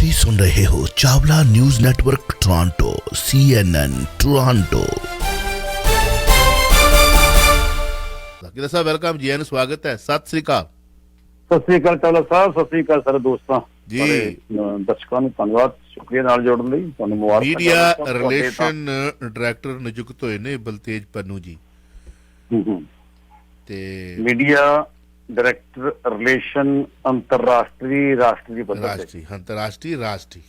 ਤੁਸੀਂ ਸੁਣ ਰਹੇ ਹੋ Chawla news network Toronto CNN Toronto. ਕਿਹਦਾ ਸਾਹਿਬ ਵੈਲਕਮ ਜੀ, ਸਵਾਗਤ ਹੈ। ਸਤਿ ਸ੍ਰੀ ਅਕਾਲ। ਸਤਿ ਸ੍ਰੀ ਅਕਾਲ ਚਾਵਲਾ ਸਾਹਿਬ, ਸਤਿ ਸ੍ਰੀ ਅਕਾਲ ਸਾਰੇ ਦੋਸਤਾਂ ਜੀ। ਦਰਸ਼ਕਾਂ ਨੂੰ ਧੰਨਵਾਦ, ਸ਼ੁਕਰੀਆ ਨਾਲ ਜੋੜਨ ਲਈ। ਤੁਹਾਨੂੰ ਮੁਬਾਰਕ। ਮੀਡੀਆ ਰਿਲੇਸ਼ਨ ਡਾਇਰੈਕਟਰ ਨਿਯੁਕਤ ਹੋਏ ਨੇ ਬਲਤੇਜ ਪੰਨੂ ਜੀ। ਤੇ ਮੀਡੀਆ ਡਾਇਰੈਕਟਰ ਰਿਲੇਸ਼ਨ ਅੰਤਰਰਾਸ਼ਟਰੀ ਰਾਸ਼ਟਰੀ ਪੱਧਰ ਤੇ ਰਾਸ਼ਟਰੀ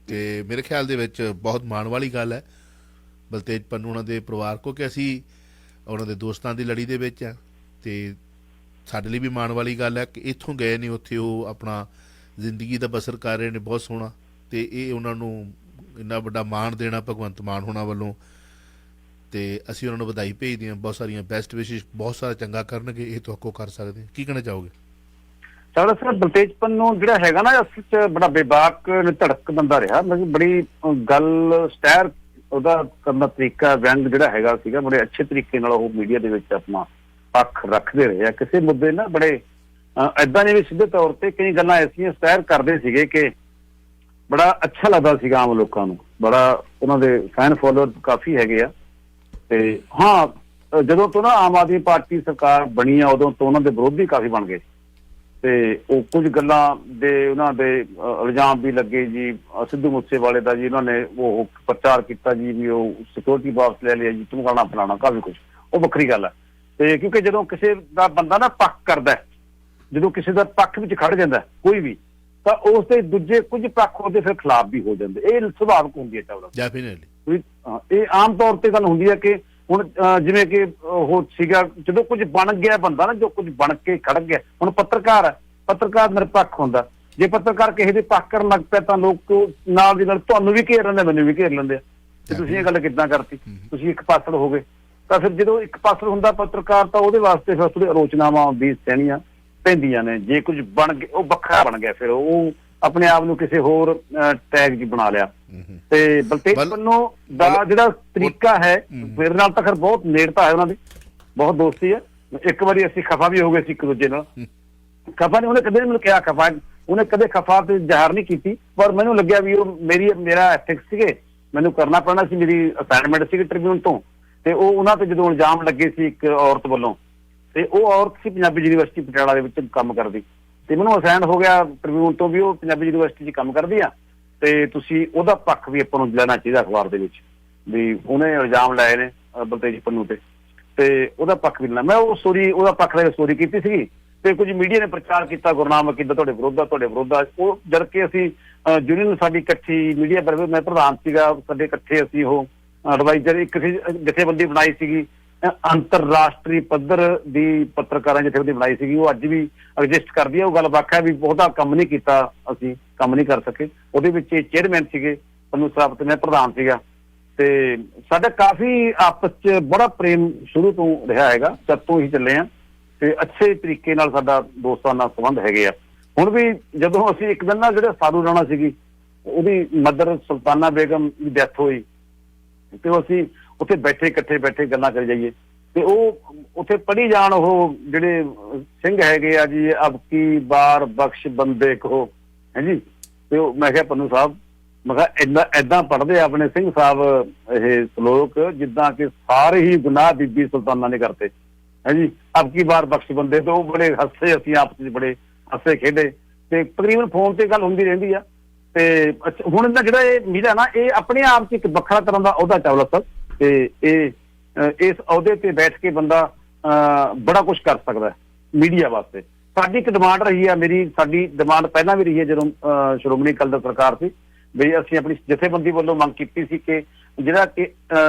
ਤੇ ਮੇਰੇ ਖਿਆਲ ਦੇ ਵਿੱਚ ਬਹੁਤ ਮਾਣ ਵਾਲੀ ਗੱਲ ਹੈ ਬਲਤੇਜ ਪੰਨੂ ਉਹਨਾਂ ਦੇ ਪਰਿਵਾਰ ਕੋ ਕਿ ਅਸੀਂ ਉਹਨਾਂ ਦੇ ਦੋਸਤਾਂ ਦੀ ਲੜੀ ਦੇ ਵਿੱਚ ਆ, ਤੇ ਸਾਡੇ ਲਈ ਵੀ ਮਾਣ ਵਾਲੀ ਗੱਲ ਹੈ ਕਿ ਇੱਥੋਂ ਗਏ ਨੇ ਉੱਥੇ ਉਹ ਆਪਣਾ ਜ਼ਿੰਦਗੀ ਦਾ ਬਸਰ ਕਰ ਰਹੇ ਨੇ ਬਹੁਤ ਸੋਹਣਾ, ਤੇ ਇਹ ਉਹਨਾਂ ਨੂੰ ਇੰਨਾ ਵੱਡਾ ਮਾਣ ਦੇਣਾ ਭਗਵੰਤ ਮਾਨ ਹੋਣਾ ਵੱਲੋਂ, ਤੇ ਅਸੀਂ ਉਹਨਾਂ ਨੂੰ ਵਧਾਈ ਭੇਜਦੇ ਹਾਂ। ਬਹੁਤ ਸਾਰੀਆਂ ਬੈਸਟ ਵਿਸ਼ੇਸ਼, ਬਹੁਤ ਸਾਰਾ ਚੰਗਾ ਕਰਨਗੇ, ਇਹ ਤੋਂ ਅੱਗੋਂ ਕਰ ਸਕਦੇ। ਕੀ ਕਹਿਣਾ ਚਾਹੋਗੇ? ਚਾਵਲਾ ਸਾਹਿਬ, ਬਲਤੇਜ ਪੰਨੂ ਜਿਹੜਾ ਹੈਗਾ ਨਾ, ਅਸਲ 'ਚ ਬੜਾ ਬੇਬਾਕ ਧੜਕ ਬੰਦਾ ਰਿਹਾ। ਮਤਲਬ ਬੜੀ ਗੱਲ ਸਟੈਰ ਉਹਦਾ ਕਰਨ ਦਾ ਤਰੀਕਾ, ਵਿਅੰਗ ਜਿਹੜਾ ਹੈਗਾ ਸੀਗਾ, ਬੜੇ ਅੱਛੇ ਤਰੀਕੇ ਨਾਲ ਉਹ ਮੀਡੀਆ ਦੇ ਵਿੱਚ ਆਪਣਾ ਪੱਖ ਰੱਖਦੇ ਰਹੇ ਆ। ਕਿਸੇ ਮੁੱਦੇ ਨਾ ਬੜੇ ਏਦਾਂ ਜਿਵੇਂ ਸਿੱਧੇ ਤੌਰ ਤੇ ਕਈ ਗੱਲਾਂ ਐਸੀਆਂ ਸਟੈਰ ਕਰਦੇ ਸੀਗੇ ਕਿ ਬੜਾ ਅੱਛਾ ਲੱਗਦਾ ਸੀਗਾ ਆਮ ਲੋਕਾਂ ਨੂੰ। ਬੜਾ ਉਹਨਾਂ ਦੇ ਫੈਨ ਫੋਲੋਅਰ ਕਾਫੀ ਹੈਗੇ ਆ। ਤੇ ਹਾਂ, ਜਦੋਂ ਤੋਂ ਨਾ ਆਮ ਆਦਮੀ ਪਾਰਟੀ ਸਰਕਾਰ ਬਣੀ ਆ, ਉਦੋਂ ਤੋਂ ਉਹਨਾਂ ਦੇ ਵਿਰੋਧੀ ਕਾਫੀ ਬਣ ਗਏ, ਤੇ ਉਹ ਕੁਝ ਗੱਲਾਂ ਦੇ ਉਹਨਾਂ ਦੇ ਇਲਜ਼ਾਮ ਵੀ ਲੱਗੇ ਜੀ। ਸਿੱਧੂ ਮੂਸੇਵਾਲੇ ਦਾ ਜੀ ਉਹਨਾਂ ਨੇ ਉਹ ਪ੍ਰਚਾਰ ਕੀਤਾ ਜੀ ਵੀ ਉਹ ਸਿਕਿਉਰਿਟੀ ਵਾਪਸ ਲੈ ਲਿਆ ਜੀ, ਧਮਕਾਉਣਾ ਫਲਾਣਾ ਕਾਫੀ ਕੁਛ। ਉਹ ਵੱਖਰੀ ਗੱਲ ਹੈ। ਤੇ ਕਿਉਂਕਿ ਜਦੋਂ ਕਿਸੇ ਦਾ ਬੰਦਾ ਨਾ ਪੱਖ ਕਰਦਾ, ਜਦੋਂ ਕਿਸੇ ਦਾ ਪੱਖ ਵਿੱਚ ਖੜ ਜਾਂਦਾ ਕੋਈ ਵੀ, ਤਾਂ ਉਸ ਦੇ ਦੂਜੇ ਕੁਝ ਪੱਖ ਉਹਦੇ ਫਿਰ ਖਿਲਾਫ ਵੀ ਹੋ ਜਾਂਦੇ। ਇਹ ਸੁਭਾਵਿਕ ਹੁੰਦੀ ਹੈ ਚਾਵਲਾ। ਇਹ ਆਮ ਤੌਰ ਤੇ ਗੱਲ ਹੁੰਦੀ ਹੈ ਕਿ ਹੁਣ ਜਿਵੇਂ ਕਿ ਉਹ ਸੀਗਾ, ਜਦੋਂ ਕੁਝ ਬਣ ਗਿਆ ਬੰਦਾ ਨਾ, ਜੋ ਕੁਝ ਬਣ ਕੇ ਖੜ ਗਿਆ। ਹੁਣ ਪੱਤਰਕਾਰ ਹੈ, ਪੱਤਰਕਾਰ ਨਿਰਪੱਖ ਹੁੰਦਾ। ਜੇ ਪੱਤਰਕਾਰ ਕਿਸੇ ਦੇ ਪੱਖ ਕਰਨ ਲੱਗ ਪਿਆ ਤਾਂ ਲੋਕ ਨਾਲ ਦੀ ਨਾਲ ਤੁਹਾਨੂੰ ਵੀ ਘੇਰ ਲੈਂਦੇ, ਮੈਨੂੰ ਵੀ ਘੇਰ ਲੈਂਦੇ ਆ, ਤੇ ਤੁਸੀਂ ਇਹ ਗੱਲ ਕਿੱਦਾਂ ਕਰਤੀ, ਤੁਸੀਂ ਇੱਕ ਪਾਸੜ ਹੋ ਗਏ। ਤਾਂ ਫਿਰ ਜਦੋਂ ਇੱਕ ਪਾਸੜ ਹੁੰਦਾ ਪੱਤਰਕਾਰ, ਤਾਂ ਉਹਦੇ ਵਾਸਤੇ ਫਿਰ ਥੋੜੀ ਆਲੋਚਨਾਵਾਂ ਵੀ ਸਹਿਣੀਆਂ ਪੈਂਦੀਆਂ ਨੇ। ਜੇ ਕੁਝ ਬਣ ਗਿਆ, ਉਹ ਵੱਖਰਾ ਬਣ ਗਿਆ, ਫਿਰ ਉਹ ਆਪਣੇ ਆਪ ਨੂੰ ਕਿਸੇ ਹੋਰ ਟੈਗ ਜੀ ਬਣਾ ਲਿਆ। ਤੇ ਬਲਤੇਜ ਪੰਨੂ ਦਾ ਜਿਹੜਾ ਤਰੀਕਾ ਹੈ, ਮੇਰੇ ਨਾਲ ਤਾਂ ਖੈਰ ਬਹੁਤ ਨੇੜਤਾ ਹੈ, ਉਹਨਾਂ ਦੀ ਬਹੁਤ ਦੋਸਤੀ ਹੈ। ਇੱਕ ਵਾਰੀ ਅਸੀਂ ਖਫਾ ਵੀ ਹੋ ਗਏ ਸੀ ਇੱਕ ਦੂਜੇ ਨਾਲ। ਖਫਾ ਨੇ ਉਹਨੇ ਕਦੇ ਮੈਨੂੰ ਕਿਹਾ, ਖਫਾ ਉਹਨੇ ਕਦੇ ਖਫਾ ਤੇ ਜ਼ਾਹਰ ਨਹੀਂ ਕੀਤੀ, ਪਰ ਮੈਨੂੰ ਲੱਗਿਆ ਵੀ ਉਹ ਮੇਰਾ ਐਥਿਕਸ ਸੀਗੇ, ਮੈਨੂੰ ਕਰਨਾ ਪੈਣਾ ਸੀ, ਮੇਰੀ ਅਸਾਈਨਮੈਂਟ ਸੀਗੀ ਟ੍ਰਿਬਿਊਨ ਤੋਂ। ਤੇ ਉਹ ਉਹਨਾਂ ਤੇ ਜਦੋਂ ਇਲਜ਼ਾਮ ਲੱਗੇ ਸੀ ਇੱਕ ਔਰਤ ਵੱਲੋਂ, ਤੇ ਉਹ ਔਰਤ ਸੀ ਪੰਜਾਬੀ ਯੂਨੀਵਰਸਿਟੀ ਪਟਿਆਲਾ ਦੇ ਵਿੱਚ ਕੰਮ ਕਰਦੀ, ਤੇ ਮੈਨੂੰ ਅਸਾਈਨ ਹੋ ਗਿਆ ਟ੍ਰਿਬਿਊਨ ਤੋਂ ਵੀ ਉਹ ਪੰਜਾਬੀ ਯੂਨੀਵਰਸਿਟੀ 'ਚ ਕੰਮ ਕਰਦੀ ਆ, ਤੇ ਤੁਸੀਂ ਉਹਦਾ ਪੱਖ ਵੀ ਆਪਾਂ ਨੂੰ ਲੈਣਾ ਚਾਹੀਦਾ ਅਖਬਾਰ ਦੇ ਵਿੱਚ, ਵੀ ਉਹਨੇ ਇਲਜ਼ਾਮ ਲਾਏ ਨੇ ਬਲਤੇਜ ਪੰਨੂ ਤੇ ਉਹਦਾ ਪੱਖ ਵੀ ਲੈਣਾ। ਮੈਂ ਉਹ ਸਟੋਰੀ, ਉਹਦਾ ਪੱਖ ਲੈ ਕੇ ਸਟੋਰੀ ਕੀਤੀ ਸੀਗੀ, ਤੇ ਕੁਝ ਮੀਡੀਆ ਨੇ ਪ੍ਰਚਾਰ ਕੀਤਾ ਗੁਰਨਾਮ ਕਿੱਦਾਂ ਤੁਹਾਡੇ ਵਿਰੋਧ ਆ। ਉਹ ਜਦ ਕਿ ਅਸੀਂ ਯੂਨੀਅਨ ਸਾਡੀ ਇਕੱਠੀ ਮੀਡੀਆ ਪਰ, ਮੈਂ ਪ੍ਰਧਾਨ ਸੀਗਾ, ਸਾਡੇ ਇਕੱਠੇ ਅਸੀਂ ਉਹ ਐਡਵਾਈਜ਼ਰ ਇੱਕ ਜਥੇਬੰਦੀ ਬਣਾਈ ਸੀਗੀ, ਅੰਤਰਰਾਸ਼ਟਰੀ ਪੱਧਰ ਦੀ ਪੱਤਰਕਾਰਾਂ ਜਥੇਬੰਦੀ ਬਣਾਈ ਸੀਗੀ। ਉਹ ਅੱਜ ਵੀ ਐਗਜ਼ਿਸਟ ਕਰਦੀ ਹੈ। ਉਹ ਗੱਲ ਵੱਖ ਹੈ ਵੀ ਬਹੁਤਾ ਕੰਮ ਨਹੀਂ ਕੀਤਾ, ਅਸੀਂ ਕੰਮ ਨਹੀਂ ਕਰ ਸਕੇ। ਉਹਦੇ ਵਿੱਚ ਚੇਅਰਮੈਨ ਸੀਗੇ ਪੰਨੂ ਸਾਹਿਬ ਤੇ ਮੈਂ ਪ੍ਰਧਾਨ ਸੀਗਾ, ਤੇ ਸਾਡਾ ਕਾਫੀ ਆਪਸ 'ਚ ਬੜਾ ਪ੍ਰੇਮ ਸ਼ੁਰੂ ਤੋਂ ਰਿਹਾ ਹੈਗਾ, ਜਦ ਤੋਂ ਹੀ ਚੱਲੇ ਆ, ਤੇ ਅੱਛੇ ਤਰੀਕੇ ਨਾਲ ਸਾਡਾ ਦੋਸਤਾਨਾ ਸੰਬੰਧ ਹੈਗੇ ਆ। ਹੁਣ ਵੀ ਜਦੋਂ ਅਸੀਂ ਇੱਕ ਦਿਨ ਨਾ ਜਿਹੜੇ ਸਾਧੂ ਰਾਣਾ ਸੀਗੀ, ਉਹਦੀ ਮਦਰ ਸੁਲਤਾਨਾ ਬੇਗਮ ਦੀ ਡੈਥ ਹੋਈ, ਤੇ ਅਸੀਂ ਉੱਥੇ ਇਕੱਠੇ ਬੈਠੇ ਗੱਲਾਂ ਕਰੀ ਜਾਈਏ, ਤੇ ਉਹ ਉੱਥੇ ਪੜ੍ਹੀ ਜਾਣ ਉਹ ਜਿਹੜੇ ਸਿੰਘ ਹੈਗੇ ਆ ਜੀ, ਅਬ ਕੀ ਬਾਰ ਬਖਸ਼ ਬੰਦੇ ਕੋ ਹੈ ਜੀ। ਤੇ ਉਹ ਮੈਂ ਕਿਹਾ ਪੰਨੂ ਸਾਹਿਬ, ਮੈਂ ਕਿਹਾ ਏਦਾਂ ਪੜ੍ਹਦੇ ਆਪਣੇ ਸਿੰਘ ਸਾਹਿਬ ਇਹ ਸ਼ਲੋਕ ਜਿੱਦਾਂ ਕਿ ਸਾਰੇ ਹੀ ਗੁਨਾਹ ਬੀਬੀ ਸੁਲਤਾਨਾ ਨੇ ਕਰਤੇ ਹੈ ਜੀ, ਅਬ ਕੀ ਬਾਰ ਬਖਸ਼ ਬੰਦੇ। ਤੋਂ ਬੜੇ ਹੱਸੇ, ਅਸੀਂ ਆਪਸ ਵਿੱਚ ਬੜੇ ਹੱਸੇ ਖੇਡੇ, ਤੇ ਤਕਰੀਬਨ ਫੋਨ ਤੇ ਗੱਲ ਹੁੰਦੀ ਰਹਿੰਦੀ ਆ। ਤੇ ਹੁਣ ਇਹਦਾ ਜਿਹੜਾ ਇਹ ਮੀਡੀਆ ਨਾ, ਇਹ ਆਪਣੇ ਆਪ 'ਚ ਇੱਕ ਵੱਖਰਾ ਤਰ੍ਹਾਂ ਦਾ ਅਹੁਦਾ ਚਾਵਲਾ ਸਾਹਿਬ, ਤੇ ਇਸ ਅਹੁਦੇ ਤੇ ਬੈਠ ਕੇ ਬੰਦਾ ਬੜਾ ਕੁਛ ਕਰ ਸਕਦਾ ਮੀਡੀਆ ਵਾਸਤੇ। ਸਾਡੀ ਇੱਕ ਡਿਮਾਂਡ ਰਹੀ ਆ, ਸਾਡੀ ਡਿਮਾਂਡ ਪਹਿਲਾਂ ਵੀ ਰਹੀ ਹੈ ਜਦੋਂ ਸ਼੍ਰੋਮਣੀ ਅਕਾਲੀ ਦਲ ਸਰਕਾਰ ਸੀ, ਵੀ ਅਸੀਂ ਆਪਣੀ ਜਥੇਬੰਦੀ ਵੱਲੋਂ ਮੰਗ ਕੀਤੀ ਸੀ ਕਿ ਜਿਹੜਾ ਕਿ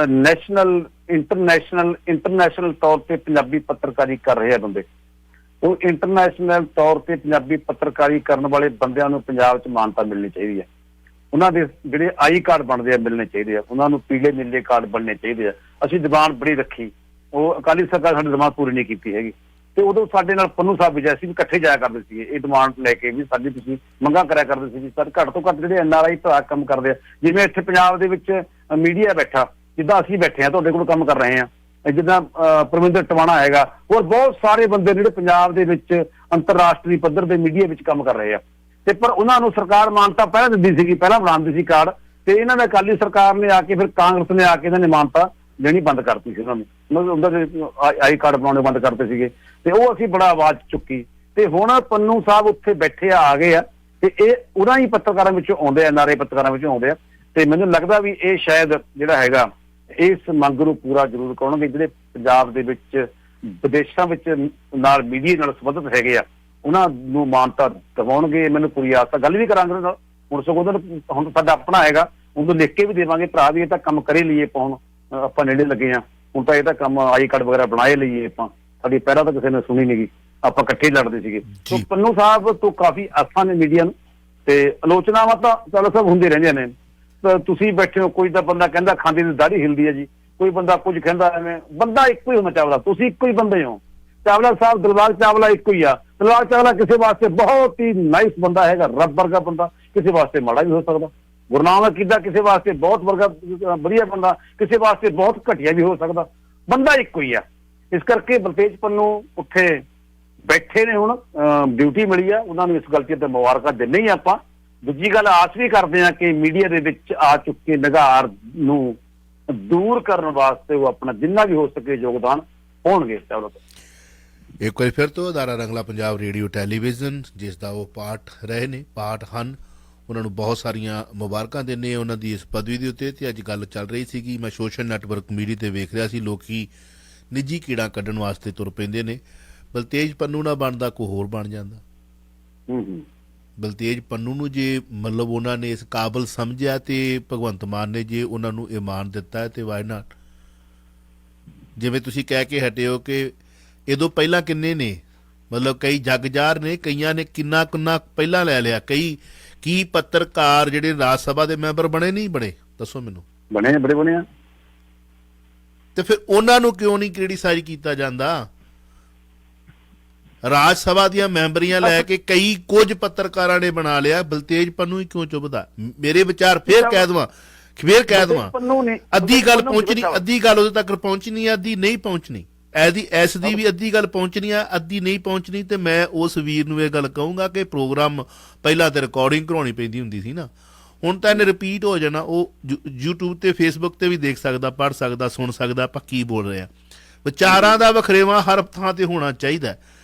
ਨੈਸ਼ਨਲ ਇੰਟਰਨੈਸ਼ਨਲ ਤੌਰ ਤੇ ਪੰਜਾਬੀ ਪੱਤਰਕਾਰੀ ਕਰ ਰਹੇ ਆ ਬੰਦੇ, ਉਹ ਇੰਟਰਨੈਸ਼ਨਲ ਤੌਰ ਤੇ ਪੰਜਾਬੀ ਪੱਤਰਕਾਰੀ ਕਰਨ ਵਾਲੇ ਬੰਦਿਆਂ ਨੂੰ ਪੰਜਾਬ 'ਚ ਮਾਨਤਾ ਮਿਲਣੀ ਚਾਹੀਦੀ ਹੈ। ਉਹਨਾਂ ਦੇ ਜਿਹੜੇ ਆਈ ਕਾਰਡ ਬਣਦੇ ਆ ਮਿਲਣੇ ਚਾਹੀਦੇ ਆ, ਉਹਨਾਂ ਨੂੰ ਪੀਲੇ ਨੀਲੇ ਕਾਰਡ ਬਣਨੇ ਚਾਹੀਦੇ ਆ। ਅਸੀਂ ਡਿਮਾਂਡ ਬੜੀ ਰੱਖੀ, ਉਹ ਅਕਾਲੀ ਸਰਕਾਰ ਸਾਡੀ ਡਿਮਾਂਡ ਪੂਰੀ ਨਹੀਂ ਕੀਤੀ ਹੈਗੀ, ਤੇ ਉਦੋਂ ਸਾਡੇ ਨਾਲ ਪੰਨੂ ਸਾਹਿਬ ਵੀ ਅਸੀਂ ਵੀ ਇਕੱਠੇ ਜਾਇਆ ਕਰਦੇ ਸੀਗੇ ਇਹ ਡਿਮਾਂਡ ਲੈ ਕੇ, ਵੀ ਸਾਡੀ ਤੁਸੀਂ ਮੰਗਾਂ ਕਰਿਆ ਕਰਦੇ ਸੀ ਵੀ ਸਰ ਘੱਟ ਤੋਂ ਘੱਟ ਜਿਹੜੇ NRI ਭਰਾ ਕੰਮ ਕਰਦੇ ਆ, ਜਿਵੇਂ ਇੱਥੇ ਪੰਜਾਬ ਦੇ ਵਿੱਚ ਮੀਡੀਆ ਬੈਠਾ, ਜਿੱਦਾਂ ਅਸੀਂ ਬੈਠੇ ਆ ਤੁਹਾਡੇ ਕੋਲ ਕੰਮ ਕਰ ਰਹੇ ਆ, ਜਿੱਦਾਂ ਪਰਮਿੰਦਰ ਟਵਾਣਾ ਹੈਗਾ, ਹੋਰ ਬਹੁਤ ਸਾਰੇ ਬੰਦੇ ਜਿਹੜੇ ਪੰਜਾਬ ਦੇ ਵਿੱਚ ਅੰਤਰਰਾਸ਼ਟਰੀ ਪੱਧਰ ਦੇ ਮੀਡੀਆ ਵਿੱਚ ਕੰਮ ਕਰ ਰਹੇ ਆ, ਤੇ ਪਰ ਉਹਨਾਂ ਨੂੰ ਸਰਕਾਰ ਮਾਨਤਾ ਪਹਿਲਾਂ ਦਿੰਦੀ ਸੀਗੀ, ਪਹਿਲਾਂ ਬਣਾਉਂਦੀ ਸੀ ਕਾਰਡ, ਤੇ ਇਹਨਾਂ ਨੇ ਅਕਾਲੀ ਸਰਕਾਰ ਨੇ ਆ ਕੇ ਫਿਰ ਕਾਂਗਰਸ ਨੇ ਆ ਕੇ ਇਹਨਾਂ ਨੇ ਮਾਨਤਾ ਦੇਣੀ ਬੰਦ ਕਰਤੀ ਸੀ ਉਹਨਾਂ ਨੂੰ, ਮਤਲਬ ਉਹਨਾਂ ਦੇ ਆਈ ਕਾਰਡ ਬਣਾਉਣੇ ਬੰਦ ਕਰਤੇ ਸੀਗੇ, ਤੇ ਉਹ ਅਸੀਂ ਬੜਾ ਆਵਾਜ਼ ਚੁੱਕੀ। ਤੇ ਹੁਣ ਪੰਨੂ ਸਾਹਿਬ ਉੱਥੇ ਬੈਠੇ ਆ ਗਏ ਆ, ਤੇ ਇਹ ਉਹਨਾਂ ਹੀ ਪੱਤਰਕਾਰਾਂ ਵਿੱਚੋਂ ਆਉਂਦੇ ਆ, ਨਾਰੇ ਪੱਤਰਕਾਰਾਂ ਵਿੱਚੋਂ ਆਉਂਦੇ ਆ, ਤੇ ਮੈਨੂੰ ਲੱਗਦਾ ਵੀ ਇਹ ਸ਼ਾਇਦ ਜਿਹੜਾ ਹੈਗਾ ਇਸ ਮੰਗ ਨੂੰ ਪੂਰਾ ਜ਼ਰੂਰ ਕਰਨਗੇ। ਜਿਹੜੇ ਪੰਜਾਬ ਦੇ ਵਿੱਚ ਵਿਦੇਸ਼ਾਂ ਵਿੱਚ ਨਾਲ ਮੀਡੀਆ ਨਾਲ ਸੰਬੰਧਿਤ ਹੈਗੇ ਆ, ਉਹਨਾਂ ਨੂੰ ਮਾਨਤਾ ਦਿਵਾਉਣਗੇ, ਮੈਨੂੰ ਪੂਰੀ ਆਸ ਆ। ਗੱਲ ਵੀ ਕਰਾਂਗੇ ਉਹਨਾਂ ਨਾਲ, ਹੁਣ ਸਗੋਂ ਹੁਣ ਸਾਡਾ ਆਪਣਾ ਹੈਗਾ, ਉਹਨੂੰ ਲਿਖ ਕੇ ਵੀ ਦੇਵਾਂਗੇ, ਭਰਾ ਵੀ ਇਹ ਤਾਂ ਕੰਮ ਕਰੇ ਲਈਏ ਆਪਾਂ, ਹੁਣ ਆਪਾਂ ਨੇੜੇ ਲੱਗੇ ਆ, ਹੁਣ ਤਾਂ ਇਹ ਤਾਂ ਕੰਮ ਆਈ ਕਾਰਡ ਵਗੈਰਾ ਬਣਾਏ ਲਈਏ ਆਪਾਂ, ਸਾਡੀ ਪਹਿਲਾਂ ਤਾਂ ਕਿਸੇ ਨੇ ਸੁਣੀ ਨਹੀਂ ਗੀ, ਆਪਾਂ ਇਕੱਠੇ ਲੜਦੇ ਸੀਗੇ। ਸੋ ਪੰਨੂ ਸਾਹਿਬ ਤੋਂ ਕਾਫੀ ਆਸਾਂ ਨੇ ਮੀਡੀਆ ਨੂੰ, ਤੇ ਆਲੋਚਨਾਵਾਂ ਤਾਂ ਚਲੋ ਸਭ ਹੁੰਦੀ ਰਹਿੰਦੀਆਂ ਨੇ। ਤੁਸੀਂ ਬੈਠੇ ਹੋ, ਕੋਈ ਤਾਂ ਬੰਦਾ ਕਹਿੰਦਾ ਖਾਂਦੀ ਦੀ ਦਾੜੀ ਹਿਲਦੀ ਹੈ ਜੀ, ਕੋਈ ਬੰਦਾ ਕੁਝ ਕਹਿੰਦਾ, ਐਵੇਂ ਬੰਦਾ ਇੱਕੋ ਹੀ ਹੋਣਾ ਚਾਵਲਾ, ਤੁਸੀਂ ਇੱਕੋ ਹੀ ਬੰਦੇ ਹੋ। ਚਾਵਲਾ ਸਾਹਿਬ, ਦਿਲਬਾਗ ਚਾਵਲਾ ਇੱਕੋ ਹੀ ਆ। ਦਿਲਬਾਗ ਚਾਵਲਾ ਕਿਸੇ ਵਾਸਤੇ ਬਹੁਤ ਹੀ ਨਾਈਸ ਬੰਦਾ ਹੈਗਾ, ਰੱਬ ਵਰਗਾ ਬੰਦਾ, ਕਿਸੇ ਵਾਸਤੇ ਮਾੜਾ ਵੀ ਹੋ ਸਕਦਾ। ਗੁਰਨਾਮ ਕਿੱਦਾਂ ਕਿਸੇ ਵਾਸਤੇ ਬਹੁਤ ਵਧੀਆ ਬੰਦਾ, ਕਿਸੇ ਵਾਸਤੇ ਬਹੁਤ ਘਟੀਆ ਵੀ ਹੋ ਸਕਦਾ, ਬੰਦਾ ਇੱਕੋ ਹੀ ਆ। ਇਸ ਕਰਕੇ ਬਲਤੇਜ ਪੰਨੂ ਉੱਥੇ ਬੈਠੇ ਨੇ, ਹੁਣ ਡਿਊਟੀ ਮਿਲੀ ਆ ਉਹਨਾਂ ਨੂੰ, ਇਸ ਗੱਲ ਤੇ ਮੁਬਾਰਕਾਂ ਦਿੰਦੇ ਹੀ ਆਪਾਂ। ਦੂਜੀ ਗੱਲ, ਆਸ ਵੀ ਕਰਦੇ ਹਾਂ ਕਿ ਮੀਡੀਆ ਦੇ ਵਿੱਚ ਆ ਚੁੱਕੇ ਨਿਘਾਰ ਨੂੰ ਦੂਰ ਕਰਨ ਵਾਸਤੇ ਉਹ ਆਪਣਾ ਜਿੰਨਾ ਵੀ ਹੋ ਸਕੇ ਯੋਗਦਾਨ ਪਾਉਣਗੇ। ਇੱਕ ਵਾਰੀ ਫਿਰ ਤੋਂ ਅਦਾਰਾ ਰੰਗਲਾ ਪੰਜਾਬ ਰੇਡੀਓ ਟੈਲੀਵਿਜ਼ਨ, ਜਿਸ ਦਾ ਉਹ ਪਾਰਟ ਰਹੇ ਨੇ, ਪਾਰਟ ਹਨ, ਉਹਨਾਂ ਨੂੰ ਬਹੁਤ ਸਾਰੀਆਂ ਮੁਬਾਰਕਾਂ ਦਿੰਦੇ ਆ ਉਹਨਾਂ ਦੀ ਇਸ ਪਦਵੀ ਦੇ ਉੱਤੇ। ਤੇ ਅੱਜ ਗੱਲ ਚੱਲ ਰਹੀ ਸੀਗੀ, ਮੈਂ ਸੋਸ਼ਲ ਨੈਟਵਰਕ ਮੀਡੀਆ ਤੇ ਵੇਖ ਰਿਹਾ ਸੀ, ਲੋਕੀ ਨਿੱਜੀ ਕੀੜਾ ਕੱਢਣ ਵਾਸਤੇ ਤੁਰ ਪੈਂਦੇ ਨੇ। ਬਲਤੇਜ ਪੰਨੂ ਨਾ ਬਣਦਾ ਕੋਈ ਹੋਰ ਬਣ ਜਾਂਦਾ। ਬਲਤੇਜ ਪੰਨੂ ਨੂੰ ਜੇ ਮਤਲਬ ਉਹਨਾਂ ਨੇ ਇਸ ਕਾਬਲ ਸਮਝਿਆ, ਤੇ ਭਗਵੰਤ ਮਾਨ ਨੇ ਜੇ ਉਹਨਾਂ ਨੂੰ ਇਹ ਮਾਣ ਦਿੱਤਾ ਹੈ, ਤੇ ਵਾਈ ਨਾਟ। ਜਿਵੇਂ ਤੁਸੀਂ ਕਹਿ ਕੇ ਹਟੇ ਹੋ ਕਿ ਇਹਦੋਂ ਪਹਿਲਾਂ ਕਿੰਨੇ ਨੇ, ਮਤਲਬ ਕਈ ਜਗਜਾਰ ਨੇ, ਕਈਆਂ ਨੇ ਕਿੰਨਾ ਪਹਿਲਾਂ ਲੈ ਲਿਆ। ਕਈ ਕੀ ਪੱਤਰਕਾਰ ਜਿਹੜੇ ਰਾਜ ਸਭਾ ਦੇ ਮੈਂਬਰ ਬਣੇ, ਨਹੀਂ ਬਣੇ, ਦੱਸੋ ਮੈਨੂੰ। ਬਣੇ, ਬੜੇ ਬਣੇ ਆ। ਤੇ ਫਿਰ ਉਹਨਾਂ ਨੂੰ ਕਿਉਂ ਨਹੀਂ ਕ੍ਰਿਟੀਸਾਈਜ਼ ਕੀਤਾ ਜਾਂਦਾ? ਰਾਜ ਸਭਾ ਦੀਆਂ ਮੈਂਬਰੀਆਂ ਲੈ ਕੇ ਕਈ ਕੁਝ ਪੱਤਰਕਾਰਾਂ ਨੇ ਬਣਾ ਲਿਆ, ਬਲਤੇਜ ਪੰਨੂ ਹੀ ਕਿਉਂ ਚੁੱਭਦਾ? ਮੇਰੇ ਵਿਚਾਰ ਫੇਰ ਕਹਿ ਦਵਾਂ, ਅੱਧੀ ਗੱਲ ਪਹੁੰਚਣੀ, ਅੱਧੀ ਗੱਲ ਉਦੋਂ ਤੱਕ ਪਹੁੰਚਣੀ, ਅੱਧੀ ਨਹੀਂ ਪਹੁੰਚਣੀ। ਐਸ ਦੀ ਵੀ ਅੱਧੀ ਗੱਲ ਪਹੁੰਚਣੀ ਆ, ਅੱਧੀ ਨਹੀਂ ਪਹੁੰਚਣੀ। ਤੇ ਮੈਂ ਉਸ ਵੀਰ ਨੂੰ ਇਹ ਗੱਲ ਕਹੂੰਗਾ ਕਿ ਪ੍ਰੋਗਰਾਮ ਪਹਿਲਾਂ ਤੇ ਰਿਕਾਰਡਿੰਗ ਕਰਾਉਣੀ ਪੈਂਦੀ ਹੁੰਦੀ ਸੀ ਨਾ, ਹੁਣ ਤਾਂ ਇਹਨੇ ਰਿਪੀਟ ਹੋ ਜਾਣਾ। ਉਹ YouTube ਤੇ Facebook ਤੇ ਵੀ ਦੇਖ ਸਕਦਾ, ਪੜ੍ਹ ਸਕਦਾ, ਸੁਣ ਸਕਦਾ ਆਪਾਂ ਕੀ ਬੋਲ ਰਹੇ ਆ। ਵਿਚਾਰਾਂ ਦਾ ਵਖਰੇਵਾਂ ਹਰ ਥਾਂ ਤੇ ਹੋਣਾ ਚਾਹੀਦਾ।